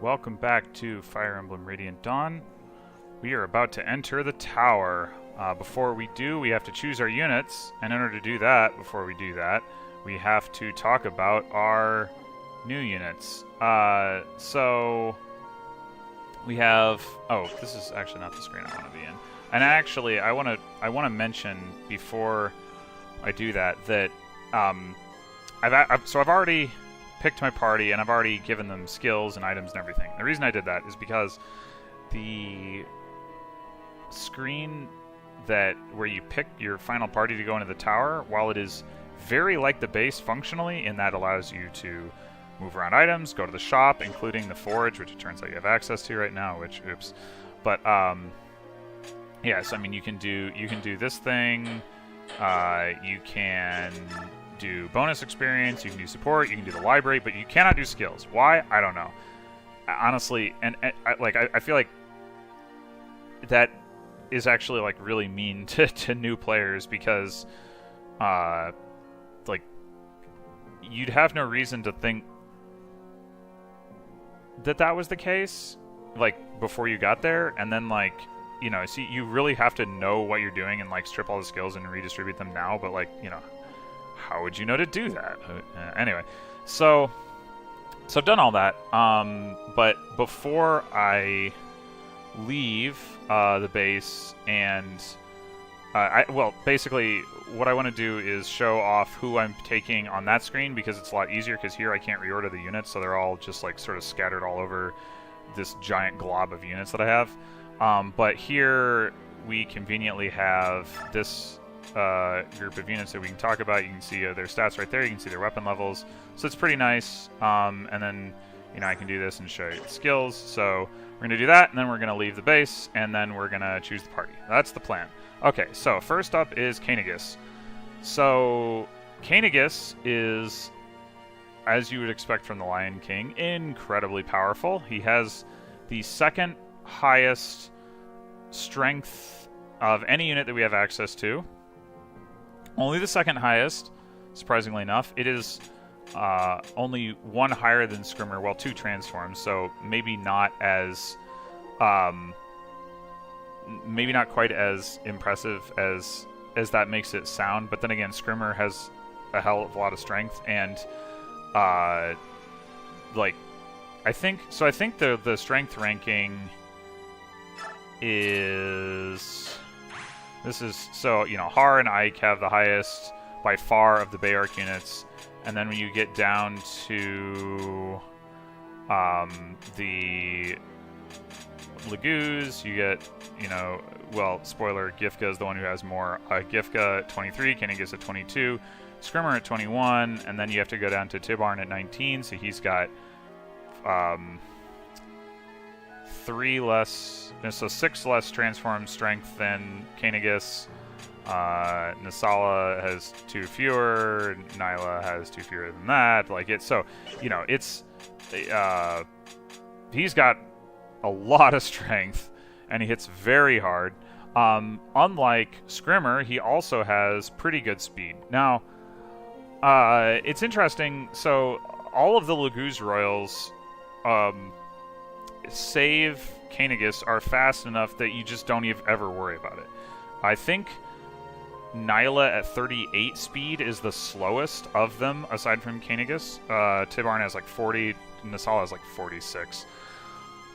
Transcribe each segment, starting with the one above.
welcome back to Fire Emblem Radiant Dawn. We are about to enter the tower. Before we do, we have to choose our units, and in order to do that, we have to talk about our new units. So we have... Oh, this is actually not the screen I want to be in. And actually, I want to mention before I do that I've already picked my party and I've already given them skills and items and everything. The reason I did that is because the screen where you pick your final party to go into the tower, while it is very like the base functionally, in that allows you to move around items, go to the shop, including the forge, which it turns out you have access to right now, which oops. But yeah, so I mean you can do this thing, you can do bonus experience, you can do support, you can do the library, but you cannot do skills. Why? I don't know. Honestly, and I feel like that is actually like really mean to new players, because like you'd have no reason to think that was the case like before you got there, and then like, you know, see, you really have to know what you're doing and like strip all the skills and redistribute them now, but like, you know, how would you know to do that? Anyway, so I've done all that, but before I leave the base, and well, basically what I want to do is show off who I'm taking on that screen, because it's a lot easier, because here I can't reorder the units, so they're all just like sort of scattered all over this giant glob of units that I have. But here we conveniently have this group of units that we can talk about. You can see their stats right there, you can see their weapon levels, so it's pretty nice. And then, you know, I can do this and show you the skills. So we're going to do that, and then we're going to leave the base, and then we're going to choose the party. That's the plan. Okay, so first up is Kainagus. So Kainagus is, as you would expect from the Lion King, incredibly powerful. He has the second highest strength of any unit that we have access to. Only the second highest, surprisingly enough. It is only one higher than Scrimmer, well, two transforms, so maybe not as maybe not quite as impressive as that makes it sound. But then again, Scrimmer has a hell of a lot of strength, and like I think the strength ranking is, this is, so, you know, Har and Ike have the highest by far of the Bayark units, and then when you get down to the Laguz, you get, you know, well, spoiler, Gifka is the one who has more. Gifka at 23, Kainagus at 22, Scrimmer at 21, and then you have to go down to Tibarn at 19, so he's got 6 less transform strength than Kainagus. Nasala has 2 fewer, Nyla has 2 fewer than that. Like, it's, so, you know, it's he's got a lot of strength, and he hits very hard. Unlike Scrimmer, he also has pretty good speed. Now, it's interesting, so all of the Laguz Royals save Kainagus are fast enough that you just don't even ever worry about it. I think Nyla at 38 speed is the slowest of them, aside from Kainagus. Tibarn has like 40, Nasala has like 46.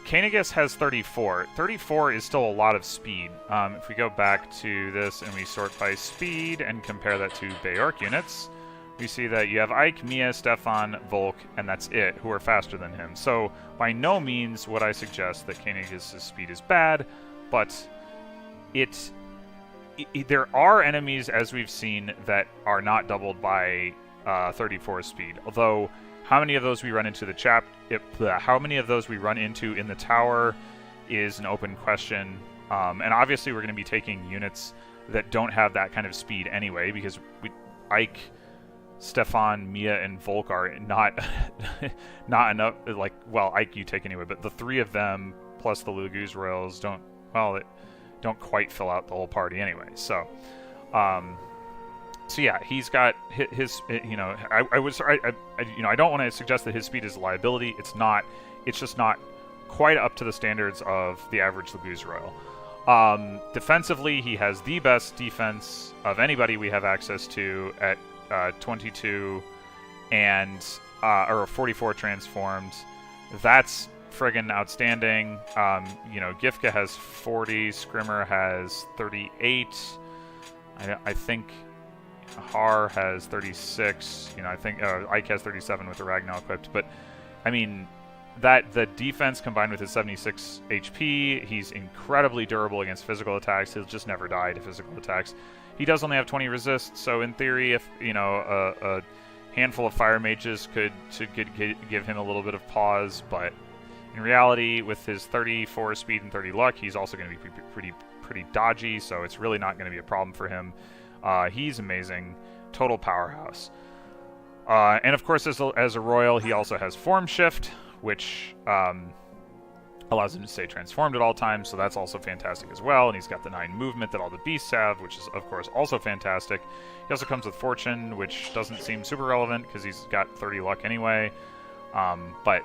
Kainagus has 34. 34 is still a lot of speed. If we go back to this and we sort by speed and compare that to Bayark units, we see that you have Ike, Mia, Stefan, Volk, and that's it, who are faster than him. So by no means would I suggest that Kainagus' speed is bad, but there are enemies, as we've seen, that are not doubled by 34 speed. Although, how many of those we run into how many of those we run into in the tower is an open question. And obviously we're going to be taking units that don't have that kind of speed anyway, because Ike, Stefan, Mia, and Volk are not enough. Like, well, Ike you take anyway, but the 3 of them plus the Laguz Royals don't quite fill out the whole party anyway. So, so yeah, he's got his, you know, I don't want to suggest that his speed is a liability. It's not. It's just not quite up to the standards of the average Laguz Royal. Defensively, he has the best defense of anybody we have access to at 22 and or 44 transformed. That's friggin' outstanding. Gifka has 40, Scrimmer has 38. I think Har has 36. I think Ike has 37 with the Ragnar equipped. But I mean, that the defense combined with his 76 HP, he's incredibly durable against physical attacks. He'll just never die to physical attacks. He does only have 20 resist, so in theory, if a handful of fire mages could give him a little bit of pause, but in reality, with his 34 speed and 30 luck, he's also going to be pretty dodgy, so it's really not going to be a problem for him. He's amazing, total powerhouse. And of course, as a royal, he also has form shift, which allows him to stay transformed at all times, so that's also fantastic as well. And he's got the 9 movement that all the beasts have, which is, of course, also fantastic. He also comes with fortune, which doesn't seem super relevant because he's got 30 luck anyway. But,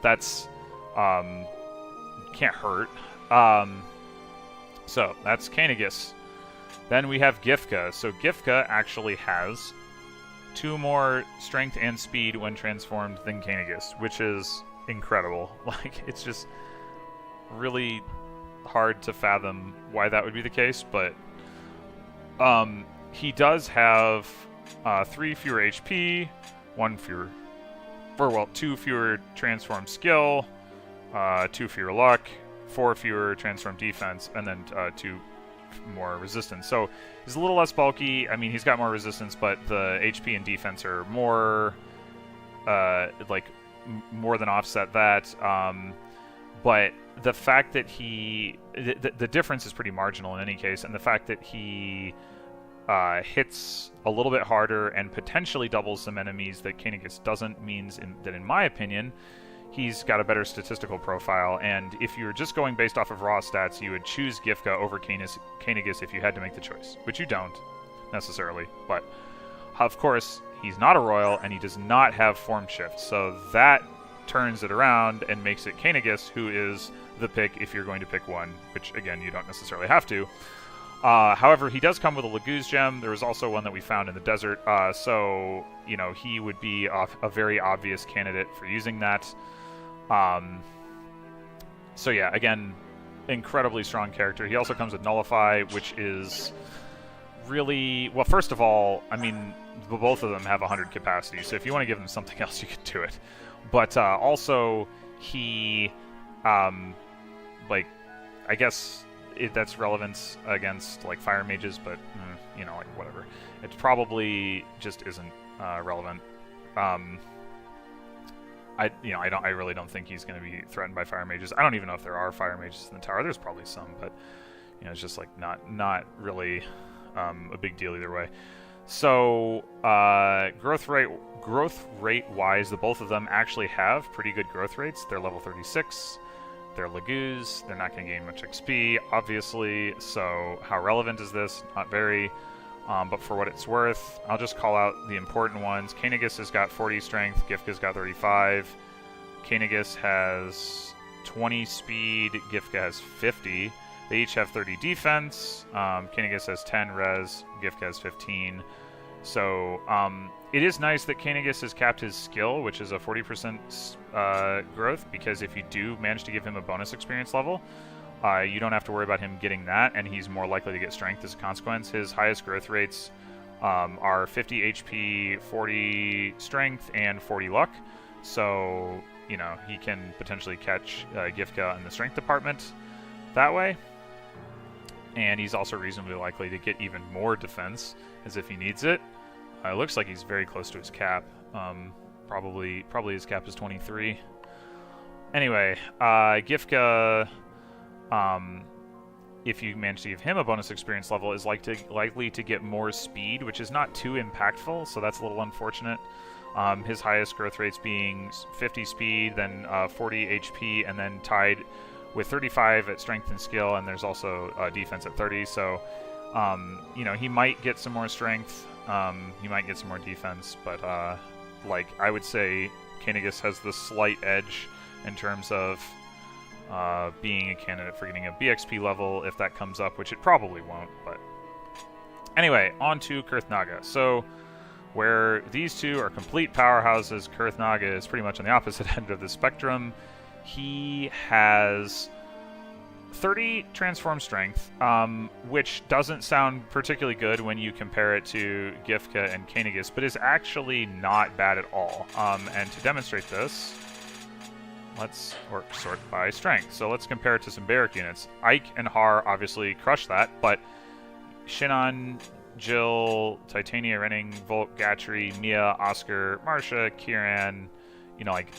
that's can't hurt. So that's Kanegus. Then we have Gifka. So Gifka actually has 2 more strength and speed when transformed than Kanegus, which is incredible. Like, it's just really hard to fathom why that would be the case, but he does have 3 fewer HP, 2 fewer transform skill, 2 fewer luck, 4 fewer transform defense, and then 2 more resistance. So he's a little less bulky. I mean, he's got more resistance, but the HP and defense are more more than offset that. But the fact that the difference is pretty marginal in any case, and the fact that he hits a little bit harder and potentially doubles some enemies that Kanegus doesn't means that, in my opinion, he's got a better statistical profile. And if you're just going based off of raw stats, you would choose Gifka over Kanegus if you had to make the choice, which you don't necessarily. But of course, he's not a royal, and he does not have form shift, so that turns it around and makes it Kanegus who is the pick if you're going to pick one, which again, you don't necessarily have to. However, he does come with a Laguz gem. There was also one that we found in the desert, so he would be a very obvious candidate for using that. So yeah, again, incredibly strong character. He also comes with Nullify, which is really, well, first of all, I mean, both of them have 100 capacity, so if you want to give them something else, you can do it. But also, he, I guess that's relevance against fire mages, but whatever. It probably just isn't relevant. I really don't think he's going to be threatened by fire mages. I don't even know if there are fire mages in the tower. There's probably some, but it's just not really a big deal either way. So growth rate wise, the both of them actually have pretty good growth rates. They're level 36. They're Laguz. They're not going to gain much XP, obviously. So how relevant is this? Not very. But for what it's worth, I'll just call out the important ones. Kanegus has got 40 strength. Gifka's got 35. Kanegus has 20 speed. Gifka has 50. They each have 30 defense. Kanegus has 10 res. Gifka has 15. So it is nice that Kanegus has capped his skill, which is a 40% growth, because if you do manage to give him a bonus experience level, you don't have to worry about him getting that, and he's more likely to get strength as a consequence. His highest growth rates are 50 HP, 40 strength, and 40 luck. So, he can potentially catch Gifka in the strength department that way. And he's also reasonably likely to get even more defense, as if he needs it. It looks like he's very close to his cap. Probably his cap is 23. Anyway, Gifka, if you manage to give him a bonus experience level, is likely to get more speed, which is not too impactful, so that's a little unfortunate. His highest growth rates being 50 speed, then 40 HP, and then tied with 35 at strength and skill, and there's also defense at 30, so he might get some more strength, he might get some more defense, but I would say Kanegus has the slight edge in terms of being a candidate for getting a BXP level if that comes up, which it probably won't. But anyway, on to Kurthnaga. So where these two are complete powerhouses, Kurthnaga is pretty much on the opposite end of the spectrum. He has 30 transform strength, which doesn't sound particularly good when you compare it to Gifka and Kanegas, but is actually not bad at all. And to demonstrate this, let's sort by strength. So let's compare it to some Barrack units. Ike and Har obviously crush that, but Shinon, Jill, Titania, Renning, Volk, Gatry, Mia, Oscar, Marsha, Kieran, you know, like,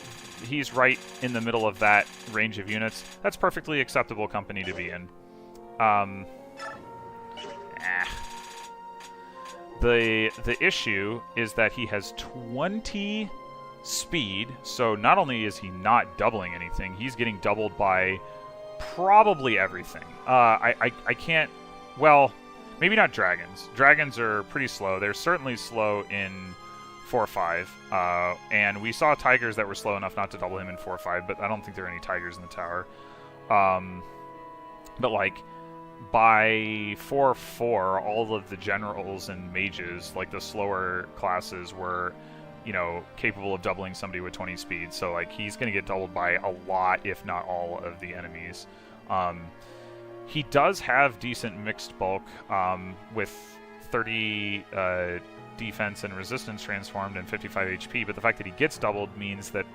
he's right in the middle of that range of units. That's perfectly acceptable company to be in. The issue is that he has 20 speed, so not only is he not doubling anything, he's getting doubled by probably everything. I can't... Well, maybe not dragons. Dragons are pretty slow. They're certainly slow in 4-5, and we saw tigers that were slow enough not to double him in 4-5, but I don't think there are any tigers in the tower. But like by 4-4, all of the generals and mages, like the slower classes, were, you know, capable of doubling somebody with 20 speed. So like he's going to get doubled by a lot, if not all, of the enemies. He does have decent mixed bulk with 30 defense and resistance transformed and 55 HP, but the fact that he gets doubled means that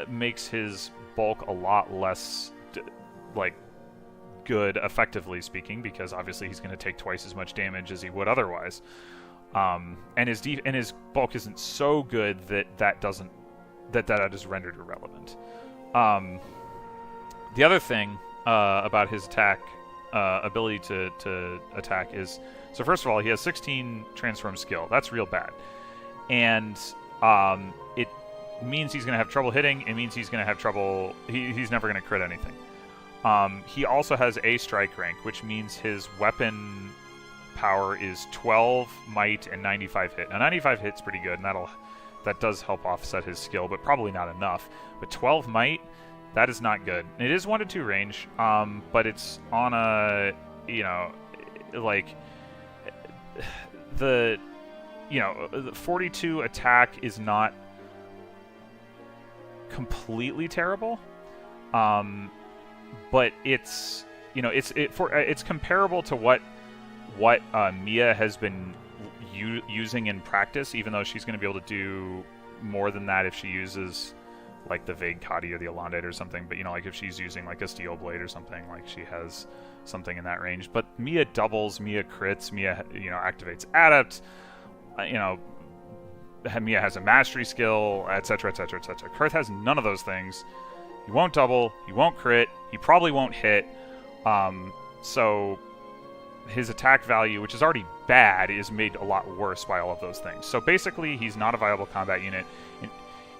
makes his bulk a lot less good, effectively speaking, because obviously he's going to take twice as much damage as he would otherwise. And his bulk isn't so good that is rendered irrelevant. The other thing about his attack ability to attack is, so first of all, he has 16 transform skill. That's real bad, and it means he's going to have trouble hitting. It means he's going to have trouble. He's never going to crit anything. He also has a strike rank, which means his weapon power is 12 might and 95 hit. Now 95 hit's pretty good, and that does help offset his skill, but probably not enough. But 12 might, that is not good. It is 1-2 range, but it's on a, you know, like the 42 attack is not completely terrible, but it's, you know, it's comparable to what Mia has been using in practice, even though she's going to be able to do more than that if she uses like the Vague Kadi or the Alondite or something. But, you know, like if she's using like a Steel Blade or something, like she has something in that range. But Mia doubles, Mia crits, Mia, you know, activates Adept, you know, Mia has a mastery skill, etc., etc., etc. Kurth has none of those things. He won't double, he won't crit, he probably won't hit, so his attack value, which is already bad, is made a lot worse by all of those things. So basically, he's not a viable combat unit.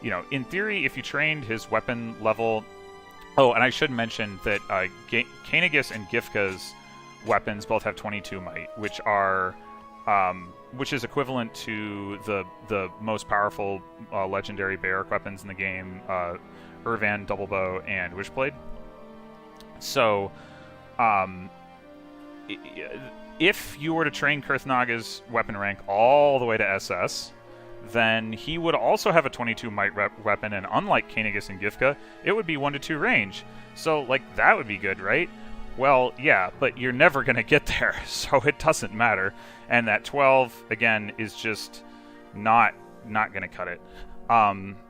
You know, in theory, if you trained his weapon level... Oh, and I should mention that Kanegas and Gifka's weapons both have 22 might, which is equivalent to the most powerful legendary Barrack weapons in the game, Irvan, Double Bow, and Wishblade. So, if you were to train Kurthnaga's weapon rank all the way to SS, then he would also have a 22 might weapon, and unlike Kanegas and Gifka, it would be 1-2 range. So, like, that would be good, right? Well, yeah, but you're never going to get there, so it doesn't matter. And that 12, again, is just not going to cut it.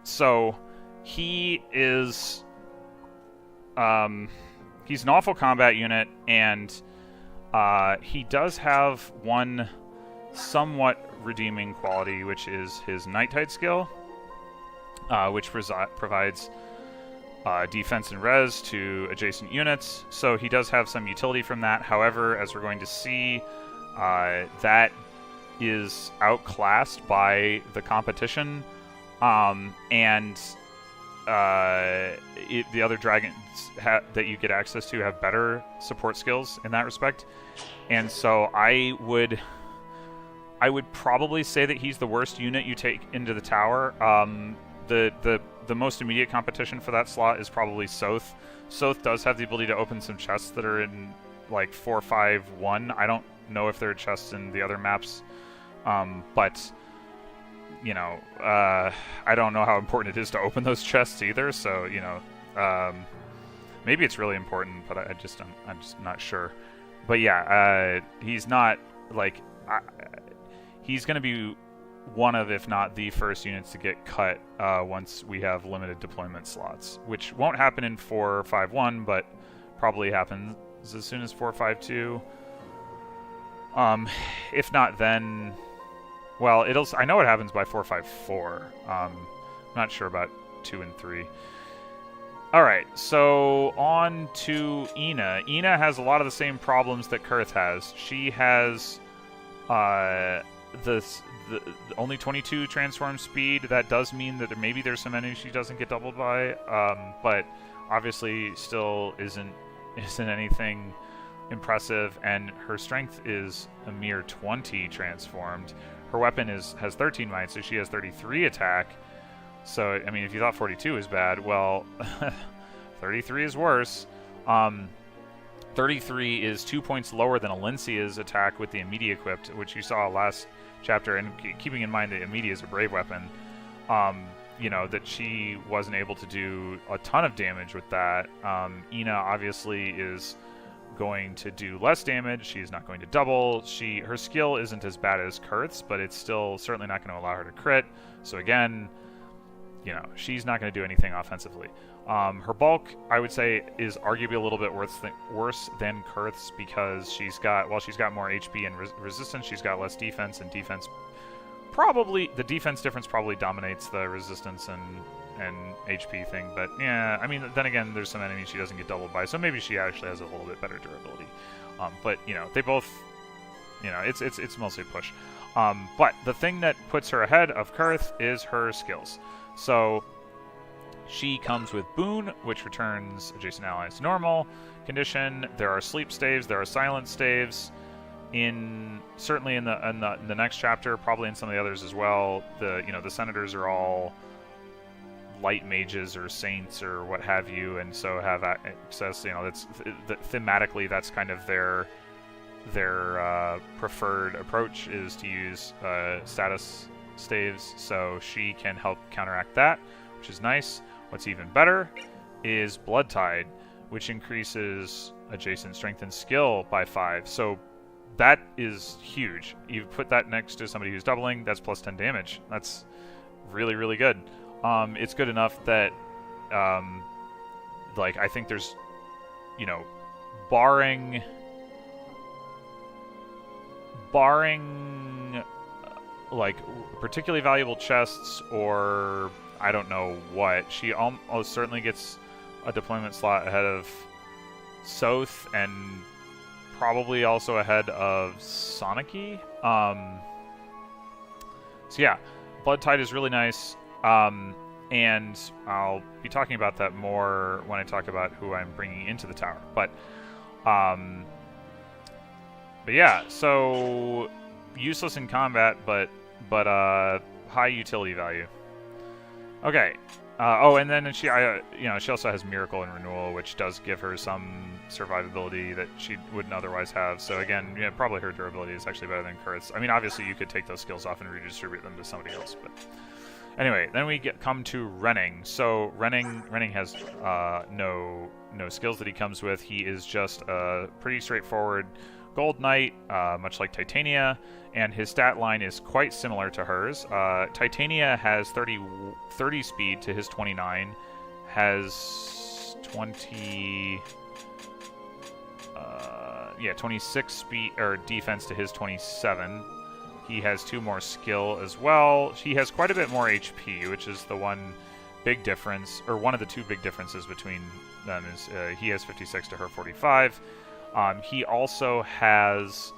So, he is... he's an awful combat unit, and he does have one somewhat redeeming quality, which is his Night Tide skill, which provides defense and res to adjacent units. So he does have some utility from that. However, as we're going to see, that is outclassed by the competition, and the other dragons that you get access to have better support skills in that respect. And so I would probably say that he's the worst unit you take into the tower. the most immediate competition for that slot is probably Soth. Soth does have the ability to open some chests that are in like 4-5-1. I don't know if there are chests in the other maps, but you know, I don't know how important it is to open those chests either. So you know, maybe it's really important, but I'm just not sure. But yeah, he's not like he's going to be one of, if not the first units to get cut once we have limited deployment slots, which won't happen in 4.5.1, but probably happens as soon as 4.5.2. If not, then, well, I know it happens by 4.5.4. I'm not sure about 2 and 3. All right, so on to Ina. Ina has a lot of the same problems that Kurth has. She has the only 22 transform speed. That does mean that maybe there's some enemies she doesn't get doubled by, but obviously still isn't anything impressive. And her strength is a mere 20 transformed. Her weapon has 13 might, so she has 33 attack. So I mean, if you thought 42 is bad, well, 33 is worse. 33 is 2 points lower than Alencia's attack with the immediate equipped, which you saw last chapter, and keeping in mind that immediate is a brave weapon, you know, that she wasn't able to do a ton of damage with that. Ina obviously is going to do less damage. She's not going to double. Her skill isn't as bad as Kurth's, but it's still certainly not going to allow her to crit. So again, you know, she's not going to do anything offensively. Her bulk, I would say, is arguably a little bit worse than Kurth's, because she's got more HP and resistance, she's got less defense, and defense probably, the defense difference probably dominates the resistance and HP thing. But yeah, I mean, then again, there's some enemies she doesn't get doubled by, so maybe she actually has a little bit better durability. But you know, they both, you know, it's mostly push. But the thing that puts her ahead of Kurth is her skills. So she comes with Boon, which returns adjacent allies to normal condition. There are sleep staves, there are silent staves. Certainly in the next chapter, probably in some of the others as well. The senators are all light mages or saints or what have you, and so have access. You know, thematically that's kind of their preferred approach, is to use status staves. So she can help counteract that, which is nice. What's even better is Blood Tide, which increases adjacent strength and skill by 5. So that is huge. You put that next to somebody who's doubling, that's plus 10 damage. That's really, really good. It's good enough that, like, I think there's, you know, barring like particularly valuable chests or I don't know what, she almost certainly gets a deployment slot ahead of Soth, and probably also ahead of Soniki. So yeah, Blood Tide is really nice, and I'll be talking about that more when I talk about who I'm bringing into the tower. But yeah, so useless in combat, but high utility value. Okay. Oh, and then she also has Miracle and Renewal, which does give her some survivability that she wouldn't otherwise have. So again, yeah, probably her durability is actually better than Kurth's. I mean, obviously you could take those skills off and redistribute them to somebody else, but anyway, then we come to Renning. So Renning has no skills that he comes with. He is just a pretty straightforward Gold Knight, much like Titania, and his stat line is quite similar to hers. Titania has 30 speed to his 29, has 26 speed or defense to his 27. He has 2 more skill as well. He has quite a bit more HP, which is the one big difference, or one of the 2 big differences between them is he has 56 to her 45. He also has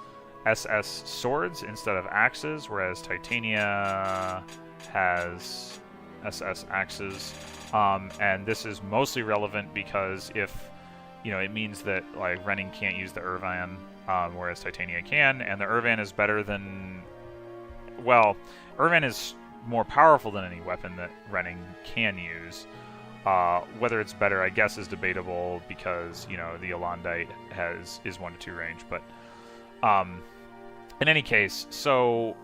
SS swords instead of axes, whereas Titania has SS axes. And this is mostly relevant because if, you know, it means that like Renning can't use the Irvan, whereas Titania can, and the Irvan is better than, well, Irvan is more powerful than any weapon that Renning can use. Whether it's better, I guess, is debatable because, you know, the Alondite is 1 to 2 range. But in any case, so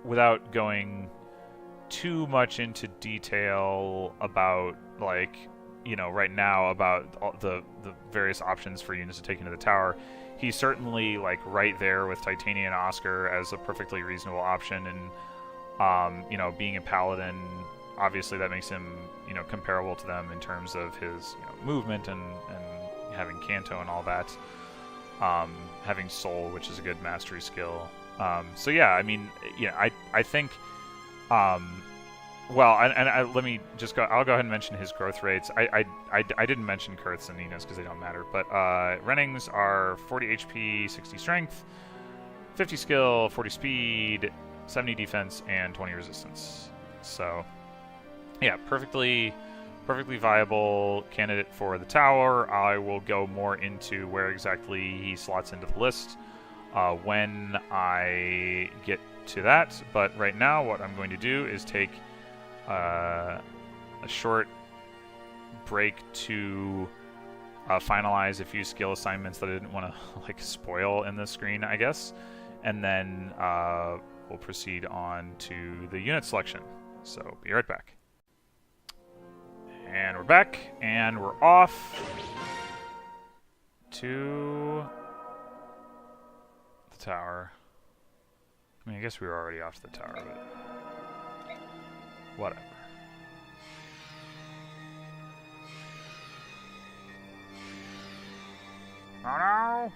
without going too much into detail about, like, you know, right now about all the various options for units to take into the tower, he's certainly, like, right there with Titania and Oscar as a perfectly reasonable option. And you know, being a paladin, obviously that makes him, you know, comparable to them in terms of his, you know, movement and having Canto and all that. Having Soul, which is a good mastery skill. So yeah, I mean, yeah, I think, well, let me just go. I'll go ahead and mention his growth rates. I didn't mention Kurth's and Nina's because they don't matter. But Renning's are 40 HP, 60 strength, 50 skill, 40 speed, 70 defense, and 20 resistance. So yeah, perfectly viable candidate for the tower. I will go more into where exactly he slots into the list when I get to that. But right now, what I'm going to do is take a short break to finalize a few skill assignments that I didn't want to like spoil in the screen, I guess, and then we'll proceed on to the unit selection. So be right back. And we're back, and we're off to the tower. I mean, I guess we were already off to the tower, but whatever. Oh no!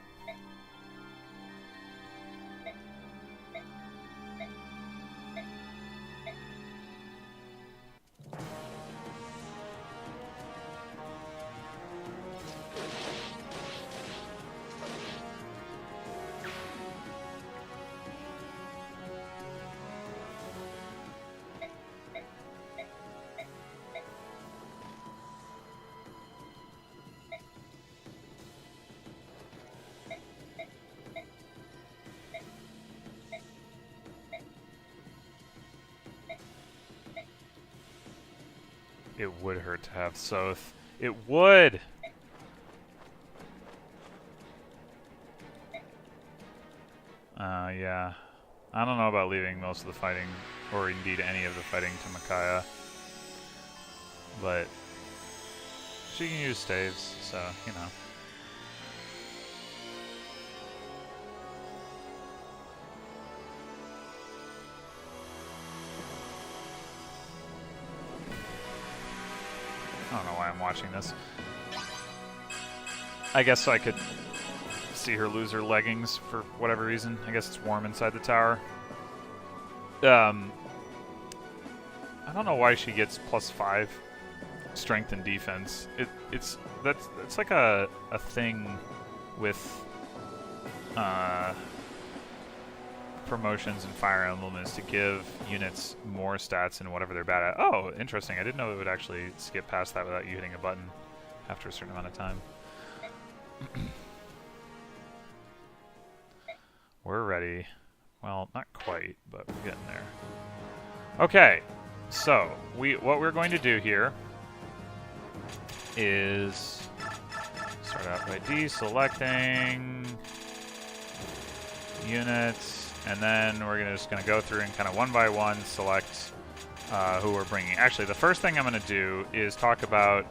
It would hurt to have Soth. It would! Yeah. I don't know about leaving most of the fighting, or indeed any of the fighting, to Micaiah. But she can use staves, so, you know. I don't know why I'm watching this. I guess so I could see her lose her leggings for whatever reason. I guess it's warm inside the tower. I don't know why she gets +5 strength and defense. It's like a thing with promotions and Fire Emblem, is to give units more stats in whatever they're bad at. Oh, interesting. I didn't know it would actually skip past that without you hitting a button after a certain amount of time. We're ready. Well, not quite, but we're getting there. Okay, so what we're going to do here is start out by deselecting units, and then we're just going to go through and kind of one by one select who we're bringing. Actually, the first thing I'm going to do is talk about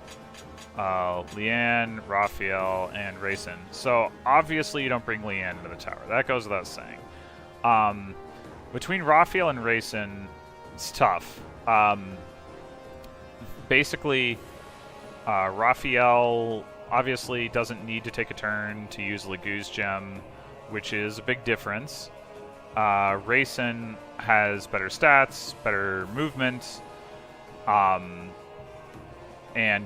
Leanne, Raphael, and Rayson. So obviously you don't bring Leanne into the tower. That goes without saying. Between Raphael and Rayson, it's tough. Basically, Raphael obviously doesn't need to take a turn to use Lagoo's gem, which is a big difference. Rayson has better stats, better movement, and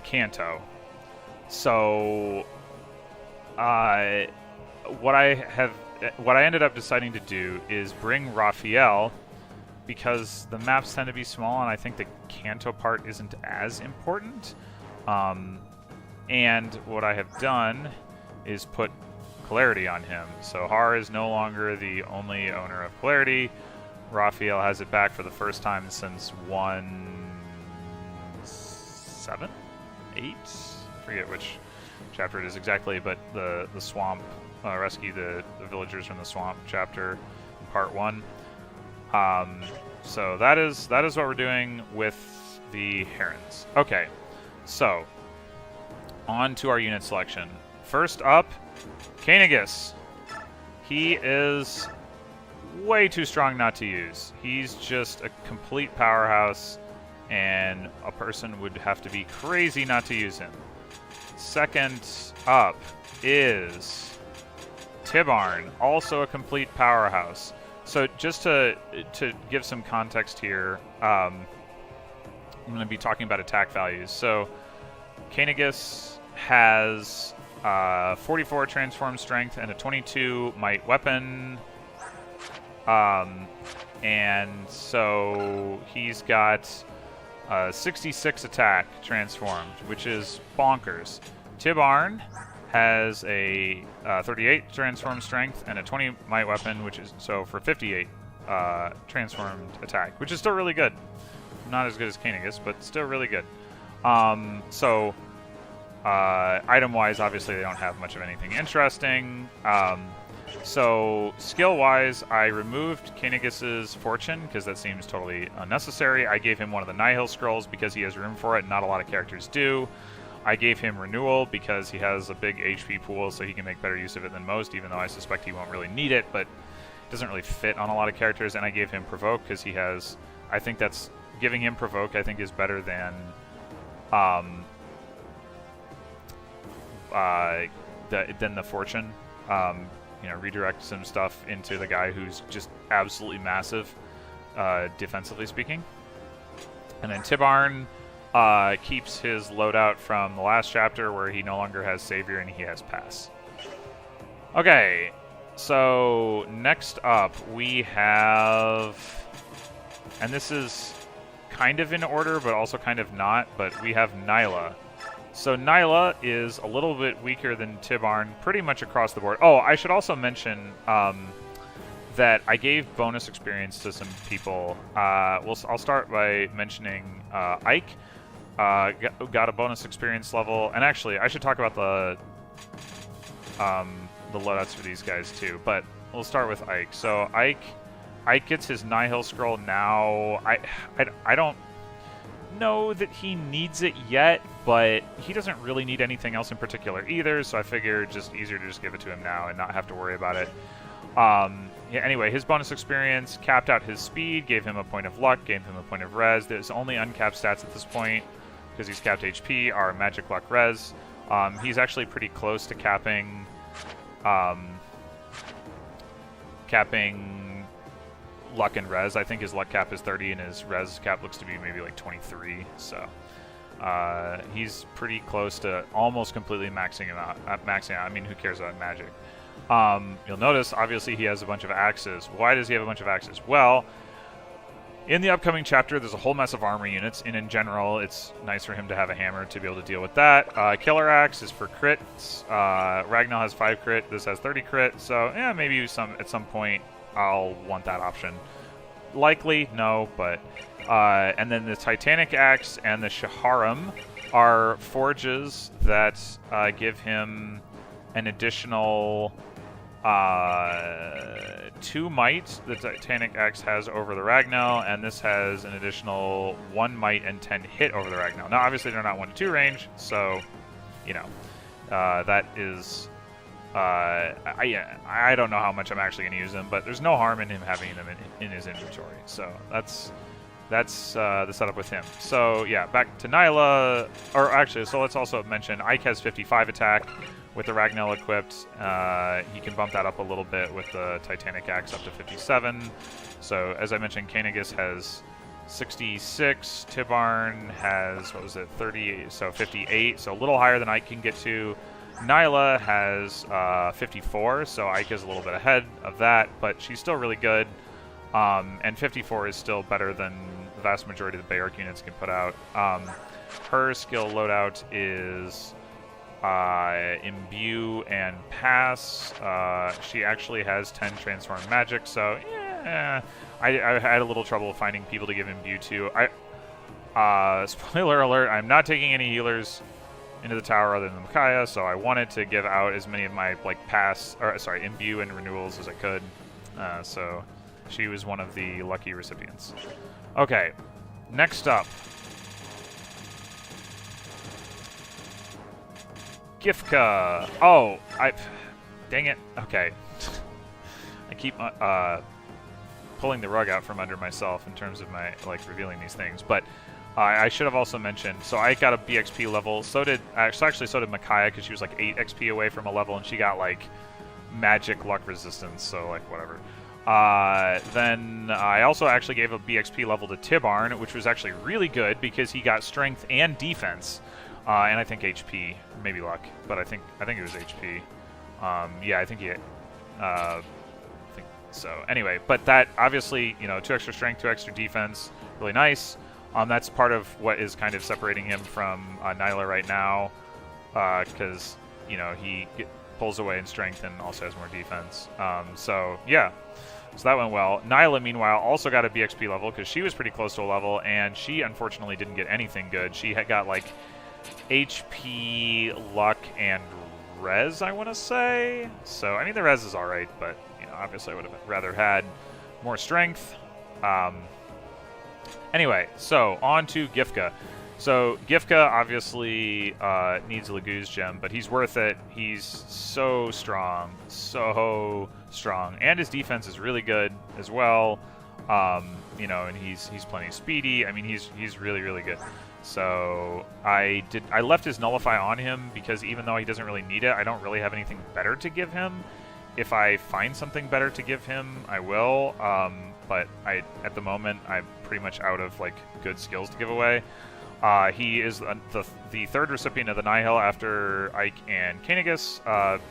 Canto. So, what I ended up deciding to do is bring Raphael, because the maps tend to be small, and I think the Canto part isn't as important. And what I have done is put Clarity on him. So Har is no longer the only owner of Clarity. Raphael has it back for the first time since 1.7? 8? Forget which chapter it is exactly, but the swamp, rescue the villagers from the swamp chapter in part 1. So that is what we're doing with the herons. Okay, so on to our unit selection. First up, Kainagus. He is way too strong not to use. He's just a complete powerhouse, and a person would have to be crazy not to use him. Second up is Tibarn, also a complete powerhouse. So just to give some context here, I'm going to be talking about attack values. So Kainagus has 44 transform strength and a 22 might weapon. And so he's got 66 attack transformed, which is bonkers. Tibarn has a 38 transform strength and a 20 might weapon, which is so for 58 transformed attack, which is still really good. Not as good as Kainagus, but still really good. So item-wise, obviously they don't have much of anything interesting. So skill-wise, I removed Kainagus's Fortune because that seems totally unnecessary. I gave him one of the Nihil Scrolls because he has room for it, and not a lot of characters do. I gave him Renewal because he has a big HP pool, so he can make better use of it than most, even though I suspect he won't really need it, but it doesn't really fit on a lot of characters. And I gave him Provoke because he has... I think that's... Giving him Provoke, I think, is better than... than the Fortune. You know, redirect some stuff into the guy who's just absolutely massive, defensively speaking. And then Tibarn keeps his loadout from the last chapter where he no longer has Savior and he has Pass. Okay, so next up we have, and this is kind of in order but also kind of not, but we have Nyla. So Nyla is a little bit weaker than Tibarn pretty much across the board. Oh, I should also mention that I gave bonus experience to some people. I'll start by mentioning Ike. Got a bonus experience level. And actually, I should talk about the loadouts for these guys too. But we'll start with Ike. So Ike gets his Nihil Scroll now. I don't know that he needs it yet, but he doesn't really need anything else in particular either, so I figured just easier to just give it to him now and not have to worry about it. Yeah, anyway, his bonus experience capped out his speed, gave him a point of luck, gave him a point of res. There's only uncapped stats at this point because he's capped HP are magic, luck, res. He's actually pretty close to capping luck and res. I think his luck cap is 30 and his res cap looks to be maybe like 23, so he's pretty close to almost completely maxing out. I mean, who cares about magic? You'll notice obviously he has a bunch of axes. Why does he have a bunch of axes? Well, in the upcoming chapter there's a whole mess of armor units, and in general it's nice for him to have a hammer to be able to deal with that. Killer Axe is for crits. Ragnar has 5 crit, this has 30 crit, so yeah, maybe at some point I'll want that option. Likely, no, but... and then the Titanic Axe and the Shaharam are forges that give him an additional 2 might the Titanic Axe has over the Ragnar, and this has an additional 1 might and 10 hit over the Ragnar. Now, obviously, they're not 1-2 range, so, you know, that is... I don't know how much I'm actually going to use them, but there's no harm in him having them in his inventory. So that's the setup with him. So yeah, back to Nyla. Or actually, so let's also mention Ike has 55 attack with the Ragnar equipped. He can bump that up a little bit with the Titanic Axe up to 57. So as I mentioned, Kainagus has 66. Tibarn has, what was it, 30, so 58. So a little higher than Ike can get to. Nyla has 54, so Ike is a little bit ahead of that, but she's still really good. And 54 is still better than the vast majority of the Bayark units can put out. Her skill loadout is Imbue and Pass. She actually has 10 Transform Magic, so yeah, I had a little trouble finding people to give imbue to. Spoiler alert, I'm not taking any healers into the tower other than Micaiah, so I wanted to give out as many of my imbue and renewals as I could. So she was one of the lucky recipients. Okay, next up, Gifka. Oh, dang it. Okay, I keep pulling the rug out from under myself in terms of my revealing these things, but. I should have also mentioned, so I got a BXP level, so did Micaiah, because she was 8 XP away from a level, and she got magic luck resistance, so whatever. Then I also actually gave a BXP level to Tibarn, which was actually really good, because he got strength and defense, and I think HP, maybe luck, but I think it was HP. Yeah, I think so. Anyway, but that, obviously, 2 extra strength, 2 extra defense, really nice. That's part of what is kind of separating him from Nyla right now, because, he pulls away in strength and also has more defense. So, yeah. So that went well. Nyla, meanwhile, also got a BXP level, because she was pretty close to a level, and she, unfortunately, didn't get anything good. She had got, HP, luck, and res, I want to say. So, I mean, the res is alright, but, obviously I would have rather had more strength. Anyway, so on to Gifka. So Gifka obviously needs a Laguz gem, but he's worth it. He's so strong, and his defense is really good as well. And he's plenty speedy. I mean, he's really, really good. So I left his Nullify on him because even though he doesn't really need it, I don't really have anything better to give him. If I find something better to give him, I will. But at the moment, I'm pretty much out of good skills to give away. He is the third recipient of the Nihil after Ike and Kanegas,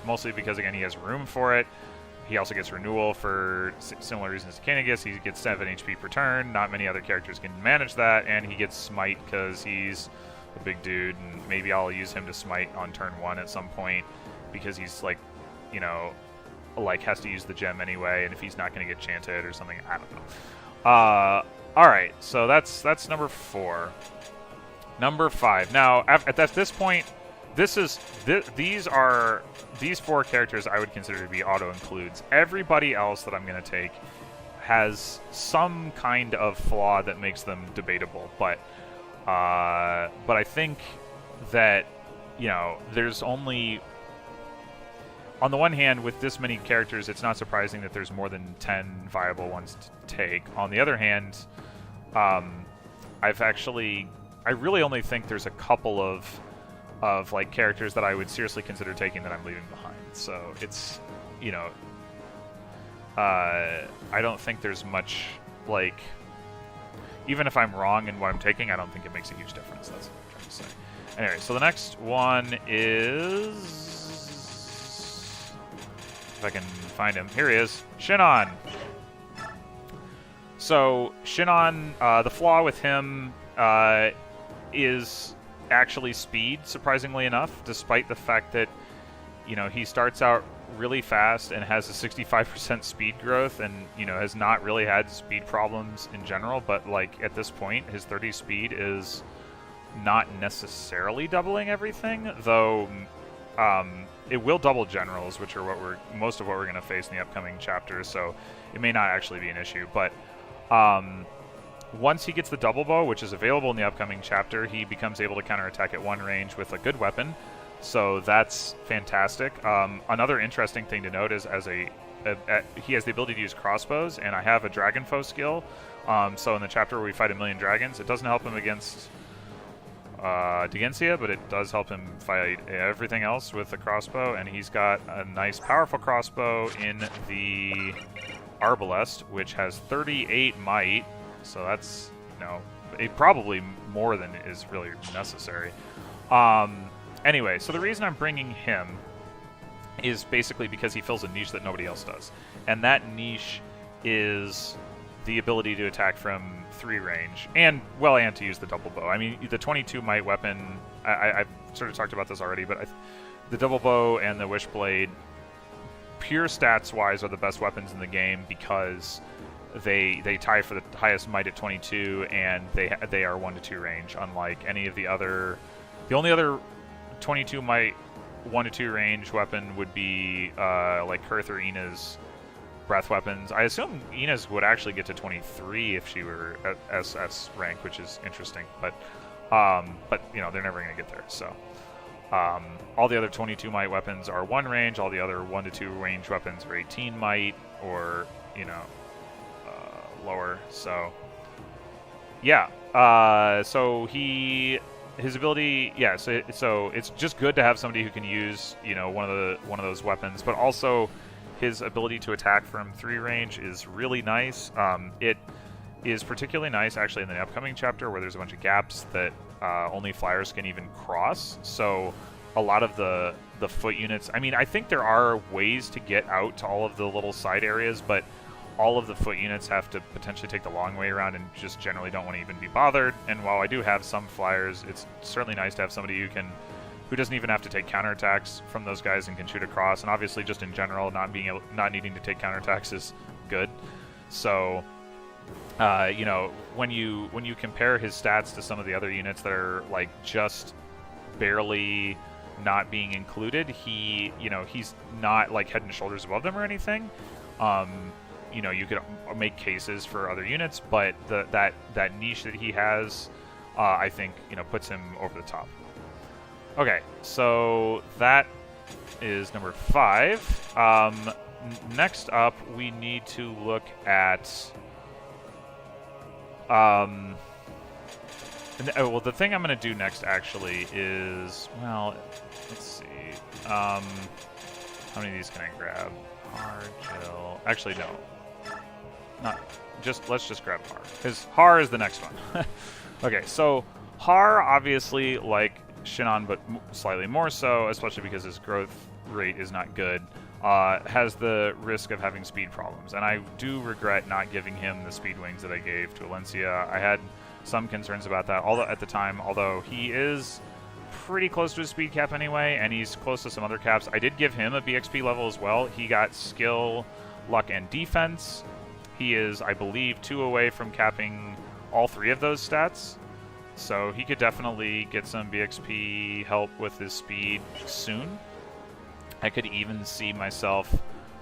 mostly because again he has room for it. He also gets renewal for similar reasons to Kanegas. He gets 7 HP per turn. Not many other characters can manage that, and he gets smite because he's a big dude, and maybe I'll use him to smite on turn 1 at some point because he's has to use the gem anyway, and if he's not going to get chanted or something, I don't know. Alright, so that's number 4. Number 5. Now, at this point, these 4 characters I would consider to be auto-includes. Everybody else that I'm going to take has some kind of flaw that makes them debatable, but I think that, there's only... On the one hand, with this many characters, it's not surprising that there's more than 10 viable ones to take. On the other hand, I really only think there's a couple of characters that I would seriously consider taking that I'm leaving behind. So it's, I don't think there's much, even if I'm wrong in what I'm taking, I don't think it makes a huge difference. That's what I'm trying to say. Anyway, so the next one is... If I can find him. Here he is. Shinon. So, Shinon, the flaw with him is actually speed, surprisingly enough, despite the fact that, he starts out really fast and has a 65% speed growth and, has not really had speed problems in general, but, at this point, his 30 speed is not necessarily doubling everything, though... it will double generals, which are most of what we're going to face in the upcoming chapters, so it may not actually be an issue. But once he gets the double bow, which is available in the upcoming chapter, he becomes able to counterattack at 1 range with a good weapon. So that's fantastic. Another interesting thing to note is he has the ability to use crossbows, and I have a dragon foe skill. So in the chapter where we fight 1,000,000 dragons, it doesn't help him against Degencia, but it does help him fight everything else with the crossbow, and he's got a nice powerful crossbow in the Arbalest, which has 38 might, so that's, probably more than is really necessary. Anyway, so the reason I'm bringing him is basically because he fills a niche that nobody else does, and that niche is the ability to attack from 3 range, and to use the double bow. I mean, the 22 might weapon, I've sort of talked about this already, but the double bow and the Wishblade, pure stats-wise, are the best weapons in the game because they tie for the highest might at 22, and they are 1 to 2 range. Unlike any of the only other 22 might 1 to 2 range weapon would be like Kurth or Ina's breath weapons. I assume Ina's would actually get to 23 if she were at SS rank, which is interesting. But you know, they're never going to get there. So all the other 22 might weapons are 1 range. All the other 1 to 2 range weapons are 18 might, or you know, lower. So yeah. So his ability, yeah. So it's just good to have somebody who can use, you know, one of those weapons, but also his ability to attack from 3 range is really nice. It is particularly nice actually in the upcoming chapter where there's a bunch of gaps that only flyers can even cross. So a lot of the foot units, I mean, I think there are ways to get out to all of the little side areas, but all of the foot units have to potentially take the long way around and just generally don't want to even be bothered. And while I do have some flyers, it's certainly nice to have somebody who doesn't even have to take counterattacks from those guys and can shoot across. And obviously, just in general, not needing to take counterattacks is good. So, you know, when you compare his stats to some of the other units that are like just barely not being included, he's not like head and shoulders above them or anything. You know, you could make cases for other units, but that niche that he has, I think, you know, puts him over the top. Okay, so that is number 5. Next up, we need to look at well, the thing I'm going to do next actually is, well, let's see. How many of these can I grab? Har, Jill. Actually, no. Let's just grab Har, because Har is the next one. Okay, so Har, obviously, like Shinon, but slightly more so, especially because his growth rate is not good, has the risk of having speed problems. And I do regret not giving him the speed wings that I gave to Alencia. I had some concerns about that at the time, although he is pretty close to his speed cap anyway, and he's close to some other caps. I did give him a BXP level as well. He got skill, luck, and defense. He is, I believe, 2 away from capping all 3 of those stats. So he could definitely get some BXP help with his speed soon. I could even see myself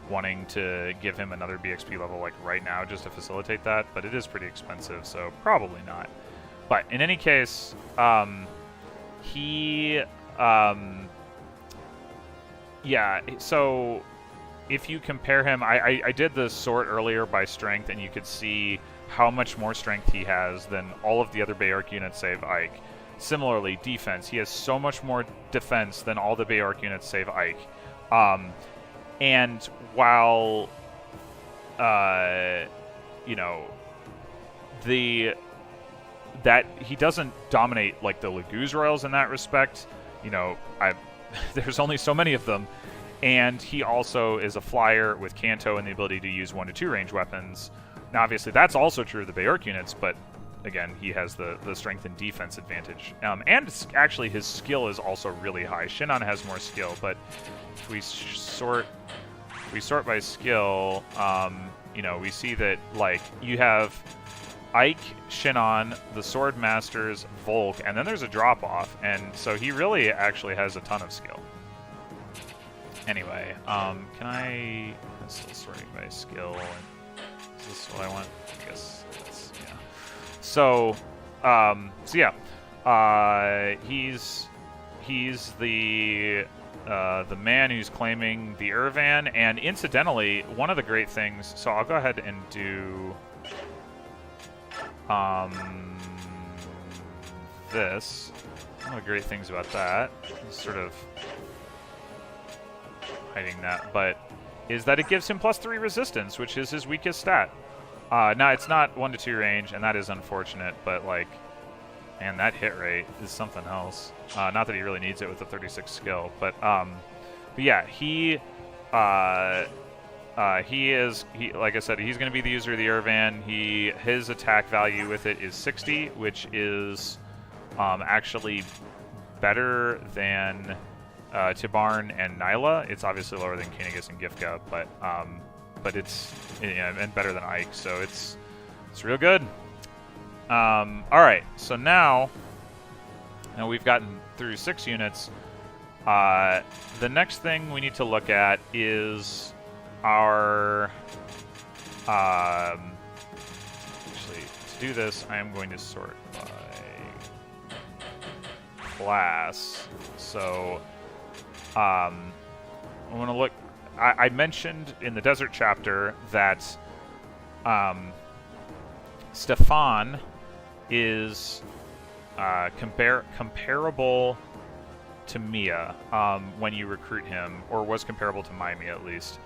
wanting to give him another BXP level like right now just to facilitate that, but it is pretty expensive, so probably not. But in any case, yeah, so if you compare him, I did the sort earlier by strength, and you could see how much more strength he has than all of the other Bayark units save Ike. Similarly, defense. He has so much more defense than all the Bayark units save Ike. And while, you know, that he doesn't dominate like the Laguz Royals in that respect, you know, there's only so many of them. And he also is a flyer with Kanto and the ability to use 1 to 2 range weapons. Now, obviously, that's also true of the Bayark units, but again, he has the strength and defense advantage. And actually, his skill is also really high. Shinon has more skill, but if we sort by skill, you know, we see that like you have Ike, Shinon, the Sword Masters, Volk, and then there's a drop off, and so he really actually has a ton of skill. Anyway, I'm still sorting by skill. Is this what I want? I guess that's, yeah. So yeah, he's the man who's claiming the Irvan, and incidentally, one of the great things. So I'll go ahead and do this. One of the great things about that is sort of hiding that, but is that it gives him +3 resistance, which is his weakest stat. Now, it's not 1 to 2 range, and that is unfortunate, but, like, man, that hit rate is something else. Not that he really needs it with the 36 skill, but yeah, he like I said, he's going to be the user of the Irvan. His attack value with it is 60, which is actually better than Tibarn and Nyla. It's obviously lower than Kanegas and Gifka, but but it's and better than Ike, so it's real good. All right, so now we've gotten through 6 units. The next thing we need to look at is our. Actually, to do this, I am going to sort by class. So, I'm going to look. I mentioned in the desert chapter that Stefan is comparable to Mia when you recruit him, or was comparable to my Mia at least.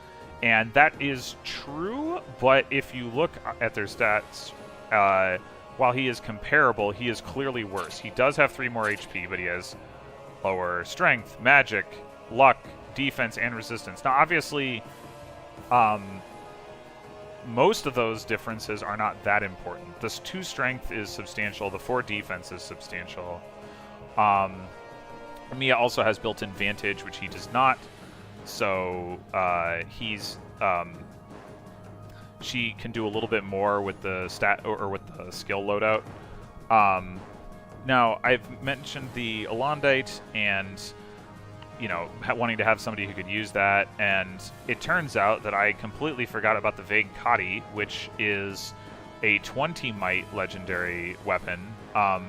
And that is true, but if you look at their stats, while he is comparable, he is clearly worse. He does have 3 more HP, but he has lower strength, magic, luck, defense, and resistance. Now, obviously, most of those differences are not that important. The 2 strength is substantial. The 4 defense is substantial. Mia also has built-in Vantage, which he does not. So she can do a little bit more with the stat or with the skill loadout. Now I've mentioned the Elondite and wanting to have somebody who could use that, and it turns out that I completely forgot about the Vague Kati, which is a 20 might legendary weapon.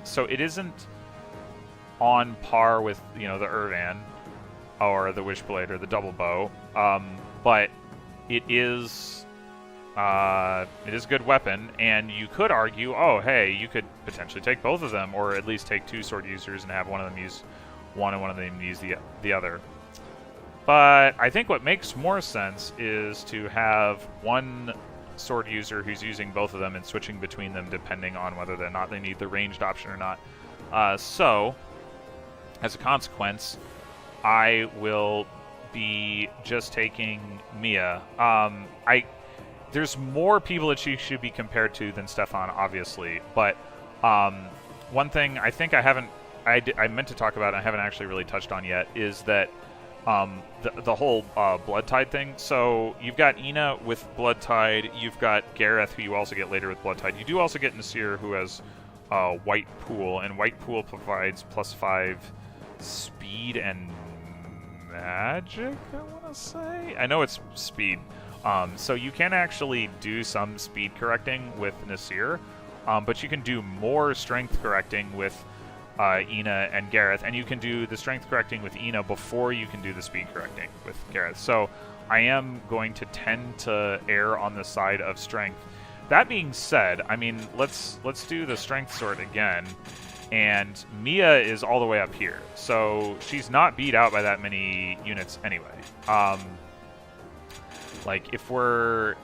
So it isn't on par with the Urvan or the Wishblade or the Double Bow, but it is a good weapon, and you could argue, oh hey, you could potentially take both of them, or at least take 2 sword users and have one of them use one and one of them use the other. But I think what makes more sense is to have one sword user who's using both of them and switching between them depending on whether or not they need the ranged option or not. So, as a consequence, I will be just taking Mia. There's more people that she should be compared to than Stefan, obviously, but one thing I think I meant to talk about and I haven't actually really touched on yet is that the whole Blood Tide thing. So you've got Ina with Blood Tide, you've got Gareth, who you also get later with Blood Tide. You do also get Nasir, who has White Pool, and White Pool provides +5 speed and magic, I want to say? I know it's speed. So you can actually do some speed correcting with Nasir, but you can do more strength correcting with Ina and Gareth, and you can do the strength correcting with Ina before you can do the speed correcting with Gareth. So I am going to tend to err on the side of strength. That being said, I mean, let's do the strength sort again, and Mia is all the way up here, so she's not beat out by that many units anyway. Like if we're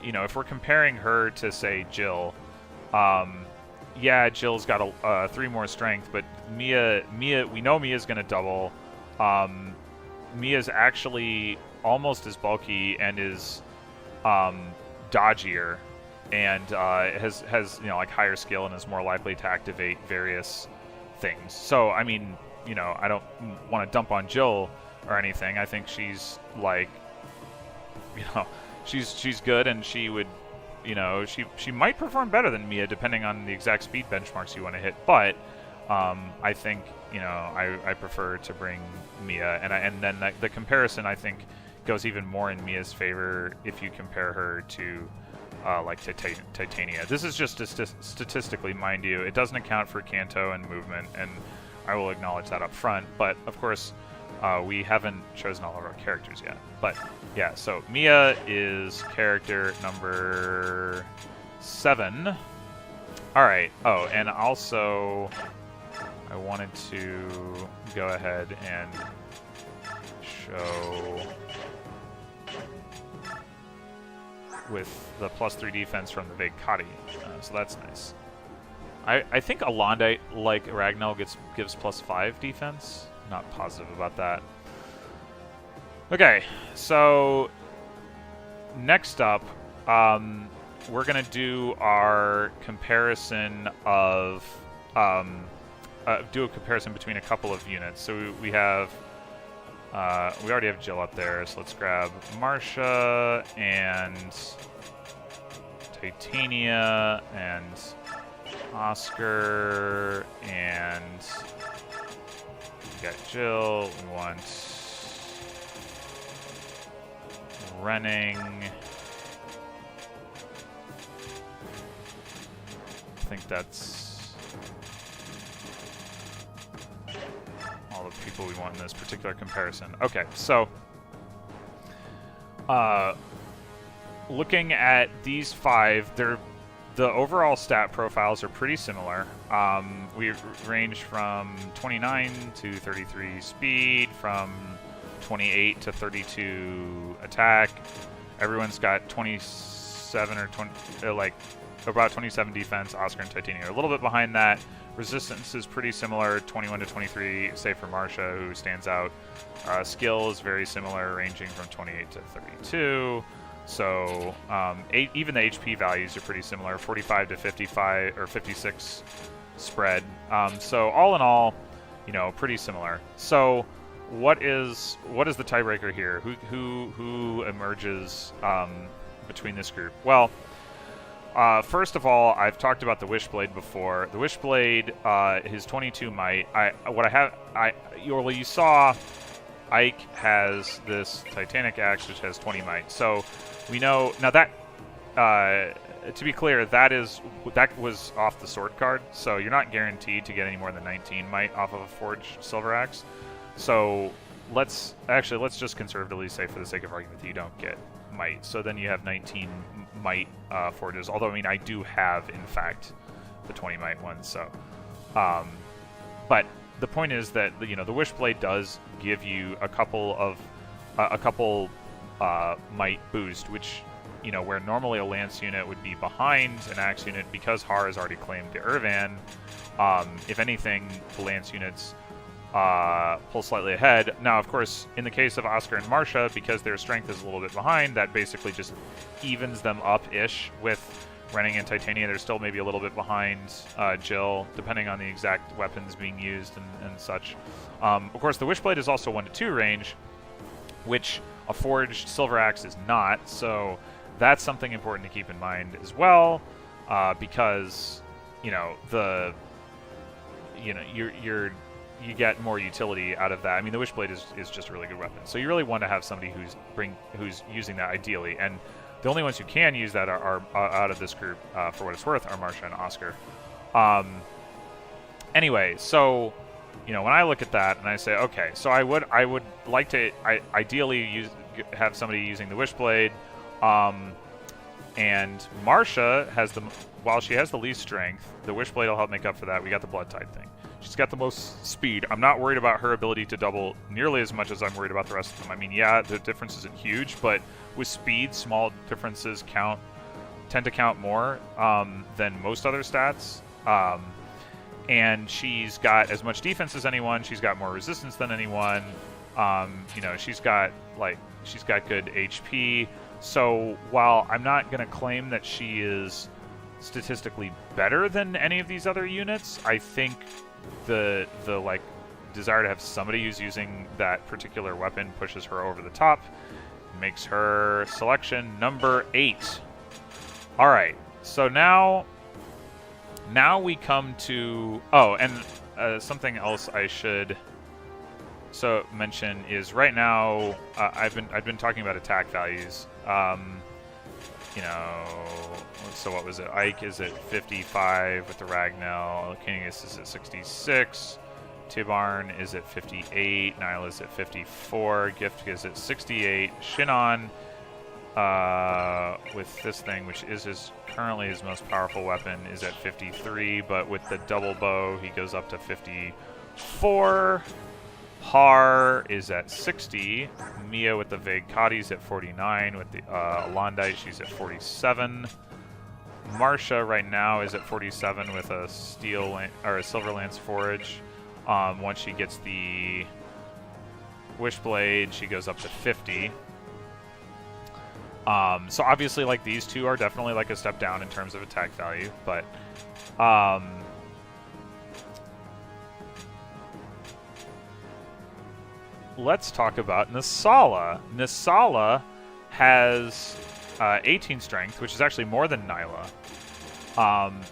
comparing her to say Jill, yeah, Jill's got 3 more strength, but Mia, we know Mia's going to double. Mia's actually almost as bulky and is dodgier, and has like higher skill and is more likely to activate various things. So I mean, I don't want to dump on Jill or anything. I think she's like, she's good, and she would. She might perform better than Mia depending on the exact speed benchmarks you want to hit, but I think I prefer to bring Mia, and then the comparison I think goes even more in Mia's favor if you compare her to like Titania. This is just statistically, mind you, it doesn't account for Kanto and movement, and I will acknowledge that up front. But of course, we haven't chosen all of our characters yet. But yeah, so Mia is character number 7. All right. Oh, and also I wanted to go ahead and show with the +3 defense from the Vague Kati, so that's nice. I think Elondite, like Ragnall, gives +5 defense. Not positive about that. Okay, so next up, we're gonna do our comparison of do a comparison between a couple of units. So we have We already have Jill up there, so let's grab Marcia and Titania and Oscar, and we got Jill. We want Renning. I think that's all the people we want in this particular comparison. Okay, so looking at these 5, the overall stat profiles are pretty similar. We range from 29 to 33 speed, from 28 to 32 attack. Everyone's got 27 or 20, like about 27 defense. Oscar and Titania are a little bit behind that. Resistance is pretty similar, 21 to 23, save for Marcia, who stands out. Skill is very similar, ranging from 28 to 32. So even the HP values are pretty similar, 45 to 55 or 56 spread. So all in all, you know, pretty similar. So what is the tiebreaker here? Who emerges between this group? Well, first of all, I've talked about the Wishblade before. The Wishblade, his 22 might. You saw Ike has this Titanic axe, which has 20 might. So we know now that. To be clear, that was off the sword card, so you're not guaranteed to get any more than 19 might off of a forged silver axe. So let's just conservatively say, for the sake of argument, that you don't get might. So then you have 19 might forges. Although, I mean, I do have, in fact, the 20 might one. So, but the point is that the Wishblade does give you a couple might boost, which, you know, where normally a lance unit would be behind an axe unit, because Har has already claimed the Irvan. If anything, the lance units pull slightly ahead. Now, of course, in the case of Oscar and Marcia, because their strength is a little bit behind, that basically just evens them up-ish with Renning and Titania. They're still maybe a little bit behind Jill, depending on the exact weapons being used and such. Of course, the Wishblade is also 1 to 2 range, which a forged silver axe is not, so that's something important to keep in mind as well, because, you know, you get more utility out of that. I mean, the Wishblade is just a really good weapon. So you really want to have somebody who's using that ideally. And the only ones who can use that are out of this group, for what it's worth, are Marcia and Oscar. Anyway, so, you know, when I look at that and I say, okay, so I would like to ideally have somebody using the Wishblade. And Marcia while she has the least strength, the Wishblade will help make up for that. We got the Blood Tide thing. She's got the most speed. I'm not worried about her ability to double nearly as much as I'm worried about the rest of them. I mean, yeah, the difference isn't huge, but with speed, small differences tend to count more than most other stats. And she's got as much defense as anyone. She's got more resistance than anyone. You know, she's got good HP. So while I'm not going to claim that she is statistically better than any of these other units, I think the like desire to have somebody who's using that particular weapon pushes her over the top, makes her selection number 8. All right, so now we come to something else I should mention is right now I've been talking about attack values. You know, so what was it? Ike is at 55 with the Ragnell. Kingus is at 66. Tibarn is at 58. Nihil is at 54. Gift is at 68. Shinon, with this thing, which is currently his most powerful weapon, is at 53. But with the double bow, he goes up to 54. Har is at 60. Mia with the Vague Kadi's at 49. With the Alondite, she's at 47. Marcia right now is at 47 with a Silver Lance Forge. Once she gets the Wishblade, she goes up to 50. So obviously, like, these two are definitely like a step down in terms of attack value, but let's talk about Nasala. Nasala has 18 strength, which is actually more than Nyla.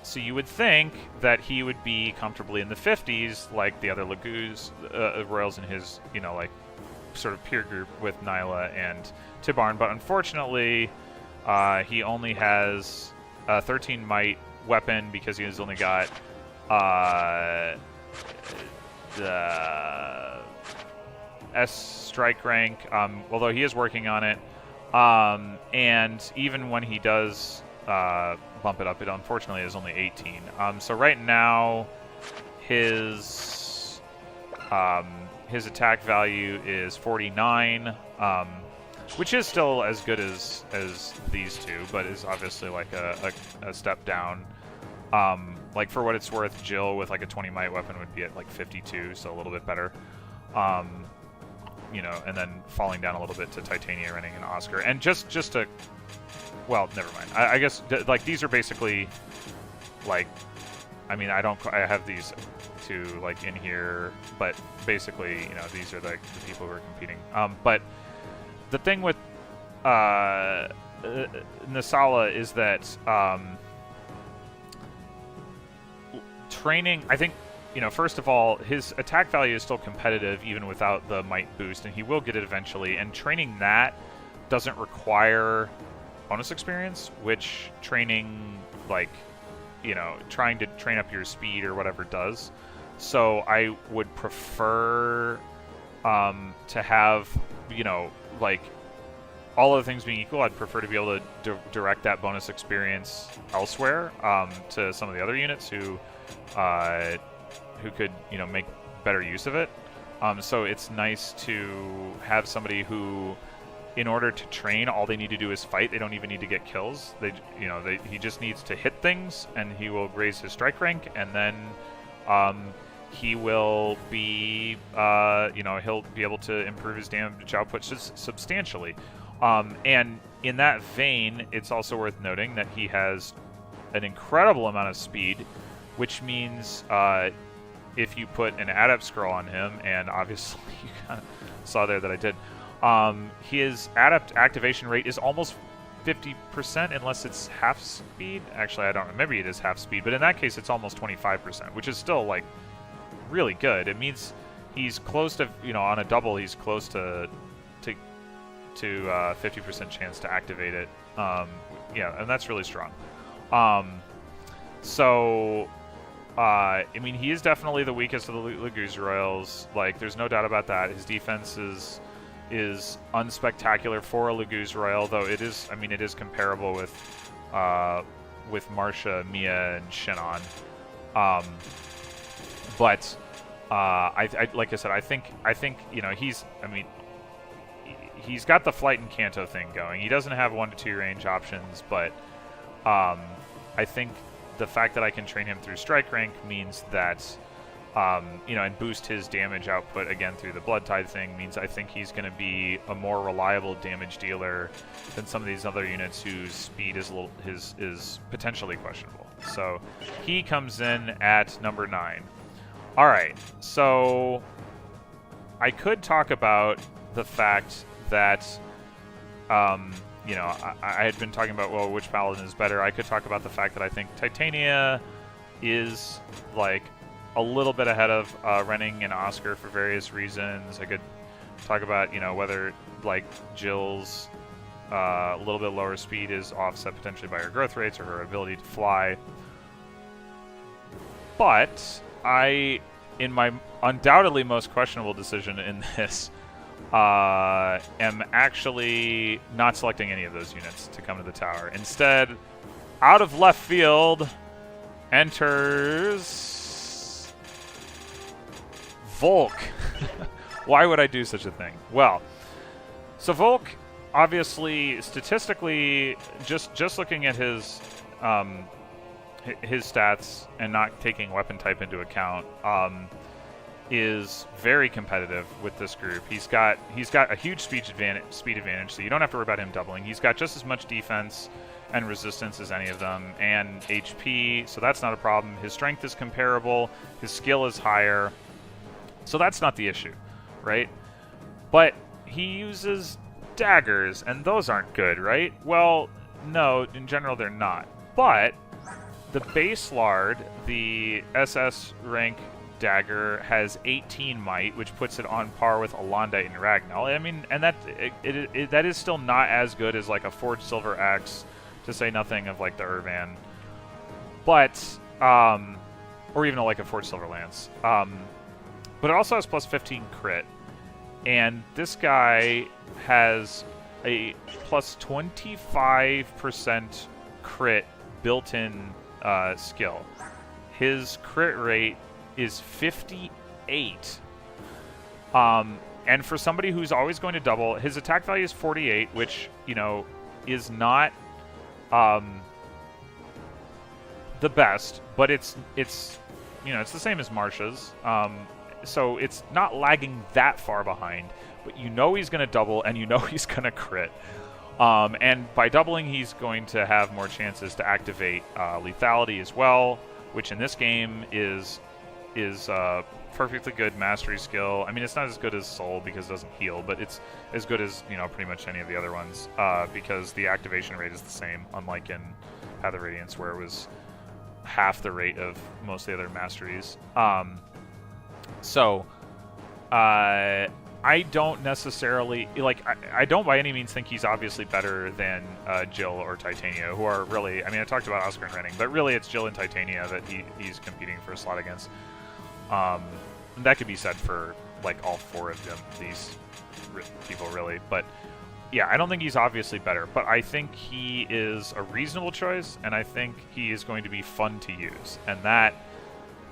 So you would think that he would be comfortably in the 50s, like the other Laguz royals in his, like sort of peer group with Nyla and Tibarn, but unfortunately, he only has a 13 might weapon because he has only got the S strike rank, although he is working on it. And even when he does bump it up, it unfortunately is only 18. So right now, his attack value is 49, which is still as good as these two, but is obviously like a step down. Like for what it's worth, Jill with like a 20 might weapon would be at like 52, so a little bit better. And then falling down a little bit to Titania, Renning, and Oscar. And just to, well, never mind. I guess like these are basically like, I mean, I have these two like in here, but basically, these are the people who are competing. But the thing with Nasala is that training, I think, first of all, his attack value is still competitive even without the might boost, and he will get it eventually. And training that doesn't require bonus experience, which training, like, trying to train up your speed or whatever does. So I would prefer to have, like, all other things being equal, I'd prefer to be able to direct that bonus experience elsewhere to some of the other units who could, make better use of it. So it's nice to have somebody who, in order to train, all they need to do is fight. They don't even need to get kills. He just needs to hit things, and he will raise his strike rank, and then he will be, he'll be able to improve his damage output substantially. And in that vein, it's also worth noting that he has an incredible amount of speed, which means if you put an adept scroll on him, and obviously you kind of saw there that I did, his adept activation rate is almost 50% unless it's half speed. Actually, I don't remember. Maybe it is half speed, but in that case, it's almost 25%, which is still like really good. It means he's close to, on a double, he's close to 50% chance to activate it. Yeah, and that's really strong. I mean, he is definitely the weakest of the Laguz Royals. Like, there's no doubt about that. His defense is unspectacular for a Laguz Royal, though it is, I mean, it is comparable with Marcia, Mia, and Shannon. But I like I said, I think he's got the Flight and Canto thing going. He doesn't have 1 to 2 range options, but I think the fact that I can train him through strike rank means that, and boost his damage output again through the Blood Tide thing means I think he's going to be a more reliable damage dealer than some of these other units whose speed is potentially questionable. So he comes in at number 9. All right, so I could talk about the fact that, I had been talking about, well, which paladin is better. I could talk about the fact that I think Titania is, like, a little bit ahead of Renning and Oscar for various reasons. I could talk about, whether, like, Jill's a little bit lower speed is offset potentially by her growth rates or her ability to fly. But in my undoubtedly most questionable decision in this, am actually not selecting any of those units to come to the tower. Instead, out of left field, enters Volk. Why would I do such a thing? Well, so Volk, obviously, statistically, just looking at his stats and not taking weapon type into account, is very competitive with this group. He's got a huge speed advantage, so you don't have to worry about him doubling. He's got just as much defense and resistance as any of them, and HP, so that's not a problem. His strength is comparable, his skill is higher, so that's not the issue, right? But he uses daggers, and those aren't good, right? Well, no, in general they're not. But the base Lard, the SS rank dagger, has 18 might, which puts it on par with Alondite and Ragnall. I mean, and that that is still not as good as like a Forged Silver Axe, to say nothing of like the Urvan. But or even like a Forged Silver Lance. But it also has plus 15 crit. And this guy has a plus 25% crit built-in skill. His crit rate is 58. And for somebody who's always going to double, his attack value is 48, which, you know, is not the best, but it's you know, it's the same as Marsha's. So it's not lagging that far behind, but you know he's going to double, and you know he's going to crit. And by doubling, he's going to have more chances to activate lethality as well, which in this game is perfectly good mastery skill. I mean, it's not as good as Soul because it doesn't heal, but it's as good as, you know, pretty much any of the other ones because the activation rate is the same, unlike in Path of Radiance where it was half the rate of most of the other masteries. So, I don't necessarily, like, I don't by any means think he's obviously better than Jill or Titania, who are really, I mean, I talked about Oscar and Renning, but really it's Jill and Titania that he's competing for a slot against. That could be said for, like, all four of them, these people, really. But, yeah, I don't think he's obviously better, but I think he is a reasonable choice, and I think he is going to be fun to use, and that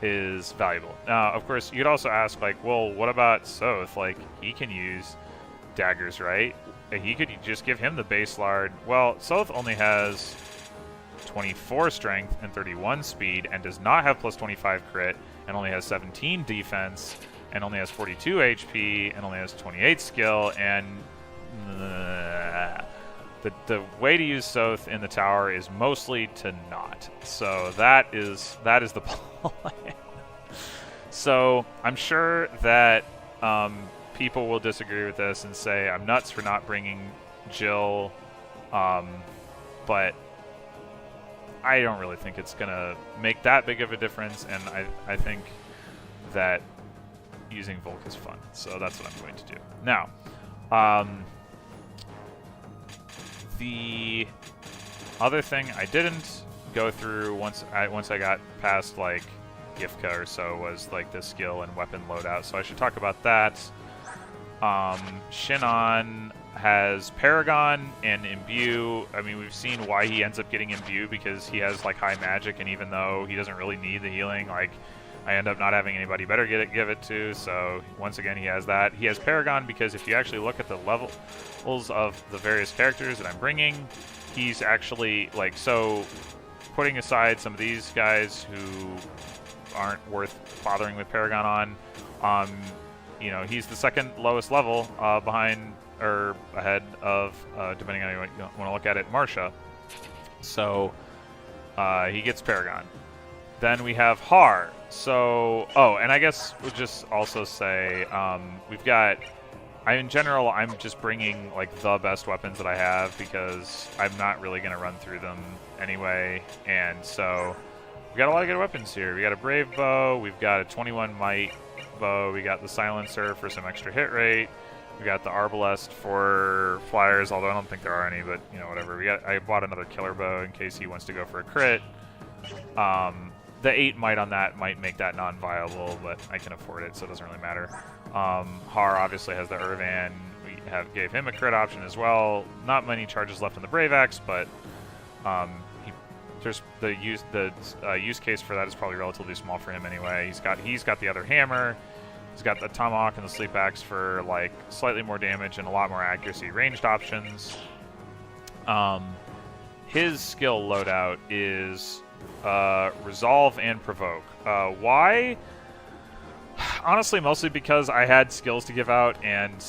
is valuable. Now, of course, you could also ask, like, well, what about Soth? Like, he can use daggers, right? He could just give him the base Lard. Well, Soth only has 24 strength and 31 speed and does not have plus 25 crit and only has 17 defense and only has 42 HP and only has 28 skill, and the way to use Soth in the tower is mostly to not. So that is the plan. So I'm sure that people will disagree with this and say I'm nuts for not bringing Jill, but I don't really think it's gonna make that big of a difference, and I think that using Volk is fun. So that's what I'm going to do. Now, the other thing I didn't go through once I got past like Gifka or so was like the skill and weapon loadout. So I should talk about that. Shinon has Paragon and Imbue. I mean, we've seen why he ends up getting Imbue because he has like high magic, and even though he doesn't really need the healing, like I end up not having anybody better give it to. So once again, he has that. He has Paragon because if you actually look at the levels of the various characters that I'm bringing, he's actually like, so putting aside some of these guys who aren't worth bothering with Paragon on, you know, he's the second lowest level behind or ahead of, depending on how you want to look at it, Marsha. So he gets Paragon. Then we have Har. So, oh, and I guess we'll just also say we've got, in general, I'm just bringing like the best weapons that I have because I'm not really going to run through them anyway. And so we got a lot of good weapons here. We got a Brave Bow. We've got a 21 Might bow. We got the Silencer for some extra hit rate. We got the Arbalest for flyers, although I don't think there are any, but you know, whatever. I bought another Killer Bow in case he wants to go for a crit. The 8 Might on that might make that non-viable, but I can afford it, so it doesn't really matter. Har obviously has the Irvan. We gave him a crit option as well. Not many charges left in the Brave Axe, but there's the use case for that is probably relatively small for him anyway. He's got the other hammer. He's got the Tomahawk and the Sleep Axe for like slightly more damage and a lot more accuracy ranged options. His skill loadout is Resolve and Provoke. Why? Honestly, mostly because I had skills to give out, and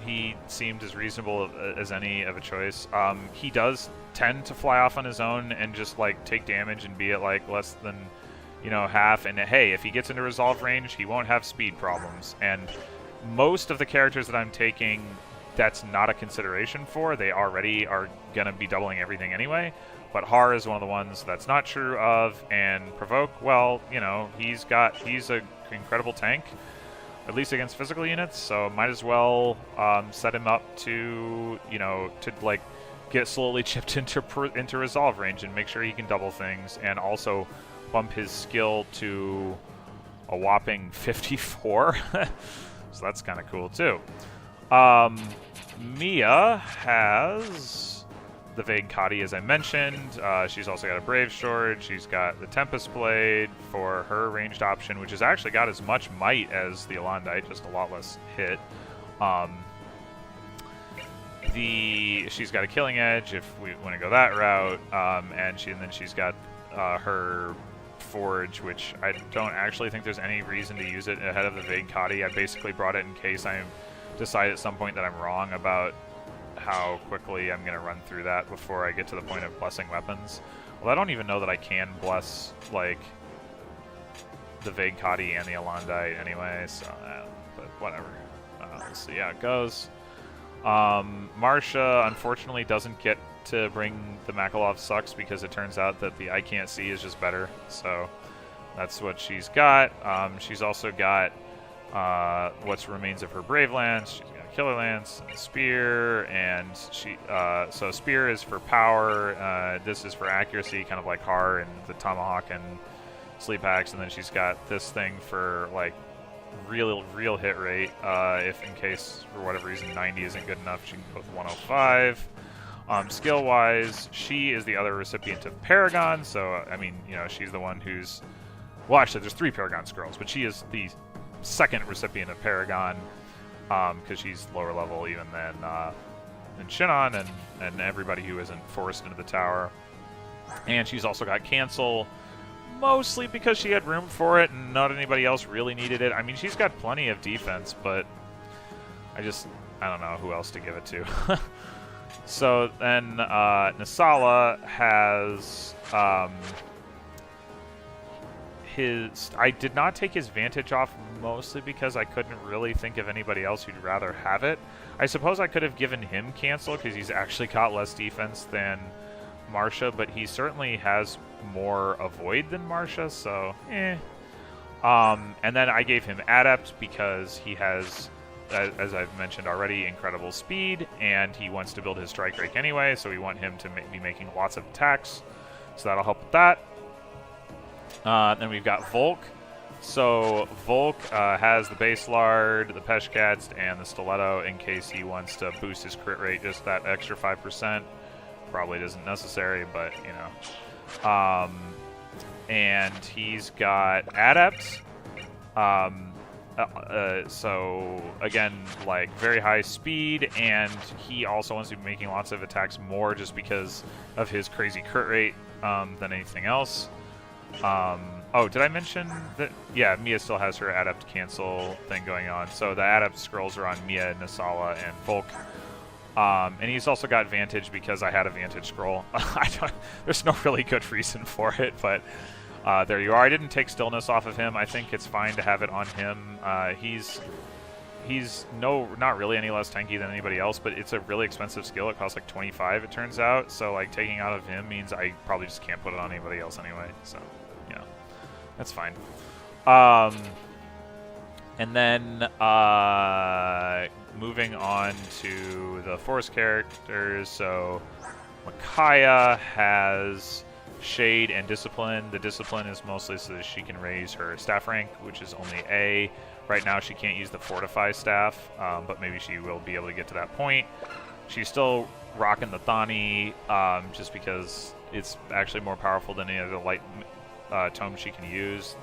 he seemed as reasonable as any of a choice. He does tend to fly off on his own and just like take damage and be at like less than, you know, half. And hey, if he gets into Resolve range, he won't have speed problems. And most of the characters that I'm taking, that's not a consideration for. They already are going to be doubling everything anyway. But Har is one of the ones that's not true of, and Provoke, well, you know, he's a incredible tank, at least against physical units, so might as well set him up to, you know, to like get slowly chipped into resolve range and make sure he can double things, and also bump his skill to a whopping 54. So that's kind of cool too. Mia has the Vague Kadi, as I mentioned. She's also got a Brave Sword. She's got the Tempest Blade for her ranged option, which has actually got as much might as the Alondite, just a lot less hit. She's got a Killing Edge if we want to go that route, and then she's got her Forge, which I don't actually think there's any reason to use it ahead of the Vague Kadi. I basically brought it in case I decide at some point that I'm wrong about how quickly I'm going to run through that before I get to the point of blessing weapons. Well, I don't even know that I can bless, like, the Vague Kadi and the Alondite anyway, so, but whatever. We'll see how it goes. Marsha, unfortunately, doesn't get to bring the Makalov Sucks because it turns out that the I Can't See is just better, so that's what she's got. She's also got what remains of her Brave Lance. She's got Killer Lance, and Spear, and so Spear is for power, this is for accuracy, kind of like Har and the Tomahawk and Sleep Axe, and then she's got this thing for like real hit rate, if in case for whatever reason 90 isn't good enough, she can go with 105. Skill wise, she is the other recipient of Paragon, so I mean, you know, she's the one who's, well, actually there's 3 Paragon scrolls, but she is the second recipient of Paragon, because she's lower level even than Shinon and everybody who isn't forced into the tower. And she's also got Cancel, mostly because she had room for it and not anybody else really needed it. I mean, she's got plenty of defense, but I don't know who else to give it to. So then Nasala has I did not take his Vantage off, mostly because I couldn't really think of anybody else who'd rather have it. I suppose I could have given him Cancel because he's actually got less defense than Marsha, but he certainly has more Avoid than Marsha, so and then I gave him Adept because he has, as I've mentioned already, incredible speed, and he wants to build his strike rate anyway, so we want him to be making lots of attacks, so that'll help with that. Then we've got Volk. So Volk has the Base Lard, the Peshkatz, and the Stiletto in case he wants to boost his crit rate just that extra 5%. Probably isn't necessary, but, you know. And he's got Adept. So, again, like, very high speed, and he also wants to be making lots of attacks more just because of his crazy crit rate than anything else. Oh, did I mention that? Yeah, Mia still has her Adept Cancel thing going on. So the Adept scrolls are on Mia, Nasala, and Volk. And he's also got Vantage because I had a Vantage scroll. There's no really good reason for it, but there you are. I didn't take Stillness off of him. I think it's fine to have it on him. He's not really any less tanky than anybody else, but it's a really expensive skill. It costs like 25, it turns out. So like taking out of him means I probably just can't put it on anybody else anyway. So, you know, that's fine. And then moving on to the Force characters. So Micaiah has Shade and Discipline. The Discipline is mostly so that she can raise her staff rank, which is only A. Right now she can't use the Fortify staff, but maybe she will be able to get to that point. She's still rocking the Thani, just because it's actually more powerful than any other light tome she can use.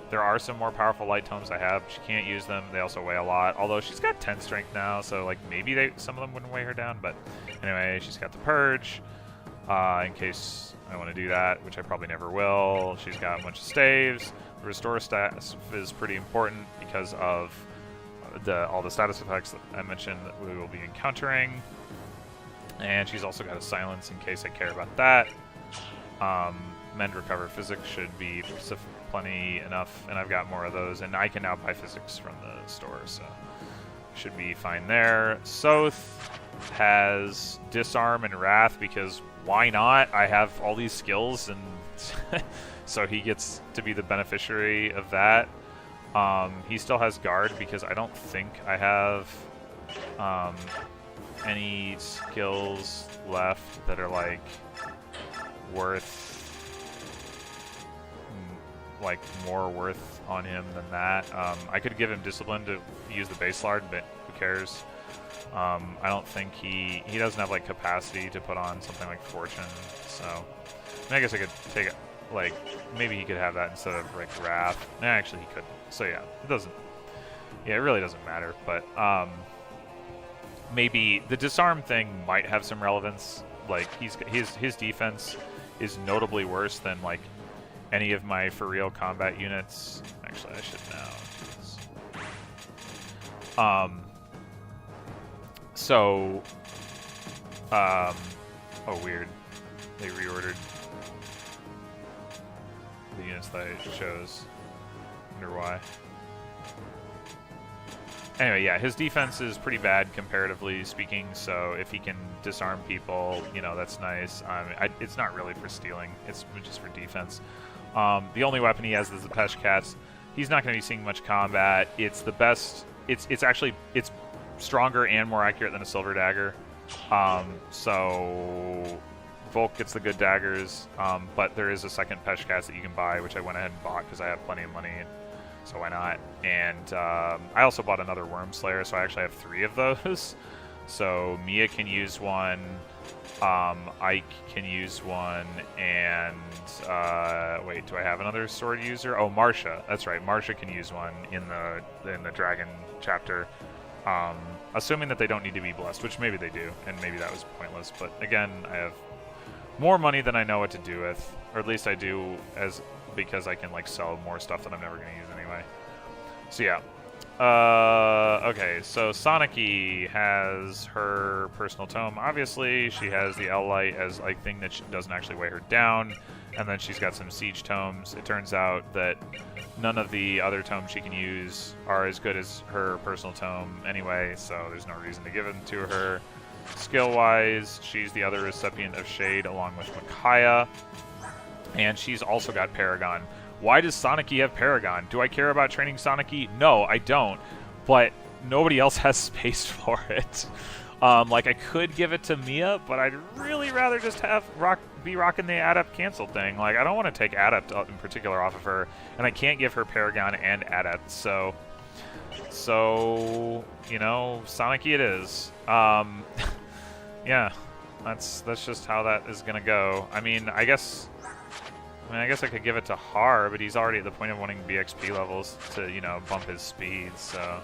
There are some more powerful light tomes I have. She can't use them. They also weigh a lot, although she's got 10 strength now, so like maybe some of them wouldn't weigh her down. But anyway, she's got the Purge, in case I want to do that, which I probably never will. She's got a bunch of staves. The Restore status is pretty important because of all the status effects that I mentioned that we will be encountering. And she's also got a Silence in case I care about that. Mend Recover Physics should be plenty enough, and I've got more of those, and I can now buy physics from the store, so should be fine there. Soth has Disarm and Wrath because why not? I have all these skills, and so he gets to be the beneficiary of that. He still has Guard because I don't think I have any skills left that are like worth more worth on him than that. I could give him Discipline to use the base lard, but who cares? I don't think he doesn't have like capacity to put on something like Fortune, so I mean, I guess I could take it, like maybe he could have that instead of like Wrath. No, actually he could. So yeah, it doesn't. Yeah, it really doesn't matter. But maybe the Disarm thing might have some relevance. Like his defense is notably worse than like any of my for real combat units. Actually, I should know. So, oh weird, they reordered the units that I chose. Wonder why. Anyway, yeah, his defense is pretty bad comparatively speaking, so if he can disarm people, you know, that's nice. It's not really for stealing, it's just for defense. The only weapon he has is the Pesh Cats. He's not going to be seeing much combat. It's the best. It's actually stronger and more accurate than a Silver Dagger. So Volk gets the good daggers, but there is a second Pesh Cats that you can buy, which I went ahead and bought because I have plenty of money, so why not? And I also bought another Worm Slayer, so I actually have 3 of those. So Mia can use one, Ike can use one, and wait, do I have another sword user? Oh, Marsha. That's right, Marsha can use one in the Dragon chapter. Assuming that they don't need to be blessed, which maybe they do, and maybe that was pointless. But again, I have more money than I know what to do with, or at least I do, because I can like sell more stuff that I'm never going to use anyway. So yeah. Okay, so Soniki has her personal tome. Obviously, she has the L-Light as a thing that doesn't actually weigh her down, and then she's got some siege tomes. It turns out that none of the other tomes she can use are as good as her personal tome anyway, so there's no reason to give them to her. Skill-wise, she's the other recipient of Shade along with Micaiah, and she's also got Paragon. Why does Soniki have Paragon? Do I care about training Soniki? No, I don't, but nobody else has space for it. Like, I could give it to Mia, but I'd really rather just have be rocking the Adept cancel thing. Like, I don't want to take Adept in particular off of her, and I can't give her Paragon and Adept, so you know, Soniki it is. Yeah, that's just how that is gonna go. I mean, I guess I could give it to Har, but he's already at the point of wanting BXP levels to, you know, bump his speed, so,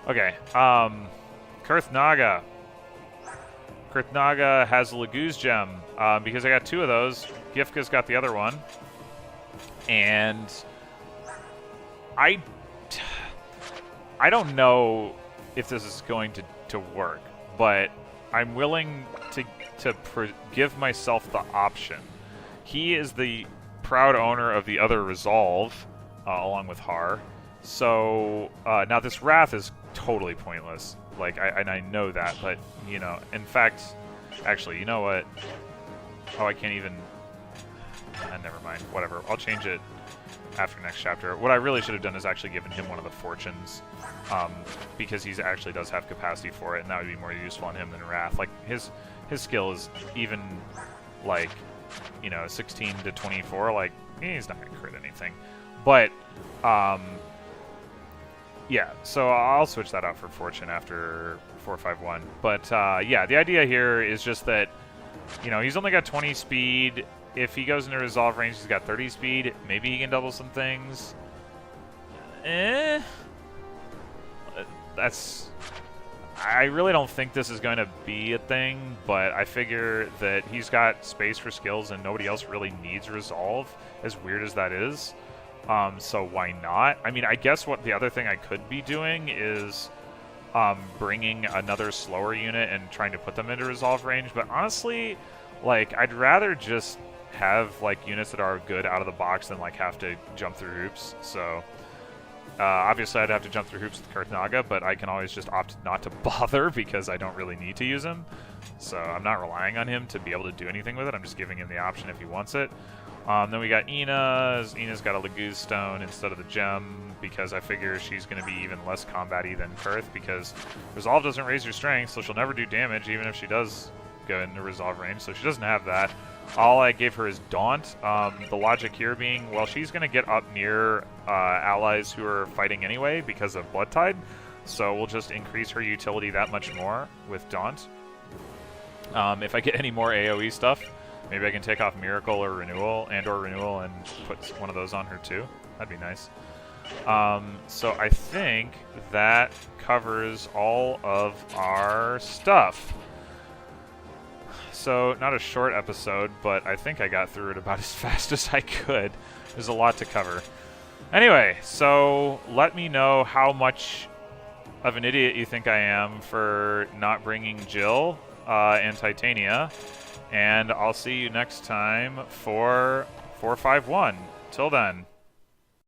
Okay, Kurth Naga. Kurth Naga has a Laguz Gem. Because I got 2 of those, Gifka's got the other one. And I don't know if this is going to work, but I'm willing to give myself the option. He is the proud owner of the other Resolve, along with Har. So now this Wrath is totally pointless. Like, I know that, but you know, in fact, actually, you know what? Oh, I can't even. Never mind. Whatever. I'll change it after next chapter. What I really should have done is actually given him one of the fortunes, because he actually does have capacity for it, and that would be more useful on him than Wrath. Like his skill is even like, you know, 16 to 24. Like, he's not gonna crit anything, but yeah. So I'll switch that out for fortune after 451. But yeah, the idea here is just that, you know, he's only got 20 speed. If he goes into resolve range, he's got 30 speed. Maybe he can double some things. I really don't think this is going to be a thing, but I figure that he's got space for skills and nobody else really needs resolve, as weird as that is. So why not? I mean, I guess what the other thing I could be doing is bringing another slower unit and trying to put them into resolve range, but honestly, like, I'd rather just have like units that are good out of the box than like have to jump through hoops. So obviously I'd have to jump through hoops with Karthnaga, but I can always just opt not to bother because I don't really need to use him. So I'm not relying on him to be able to do anything with it. I'm just giving him the option if he wants it. Then we got Ina. Ina's got a Laguz Stone instead of the gem because I figure she's going to be even less combat-y than Kurth because Resolve doesn't raise your strength, so she'll never do damage even if she does go into Resolve range, so she doesn't have that. All I gave her is Daunt. The logic here being, well, she's going to get up near allies who are fighting anyway because of Blood Tide, so we'll just increase her utility that much more with Daunt. If I get any more AoE stuff, maybe I can take off Miracle or Renewal and put one of those on her too. That'd be nice. So I think that covers all of our stuff. So not a short episode, but I think I got through it about as fast as I could. There's a lot to cover. Anyway, so let me know how much of an idiot you think I am for not bringing Jill and Titania. And I'll see you next time for 451. Till then.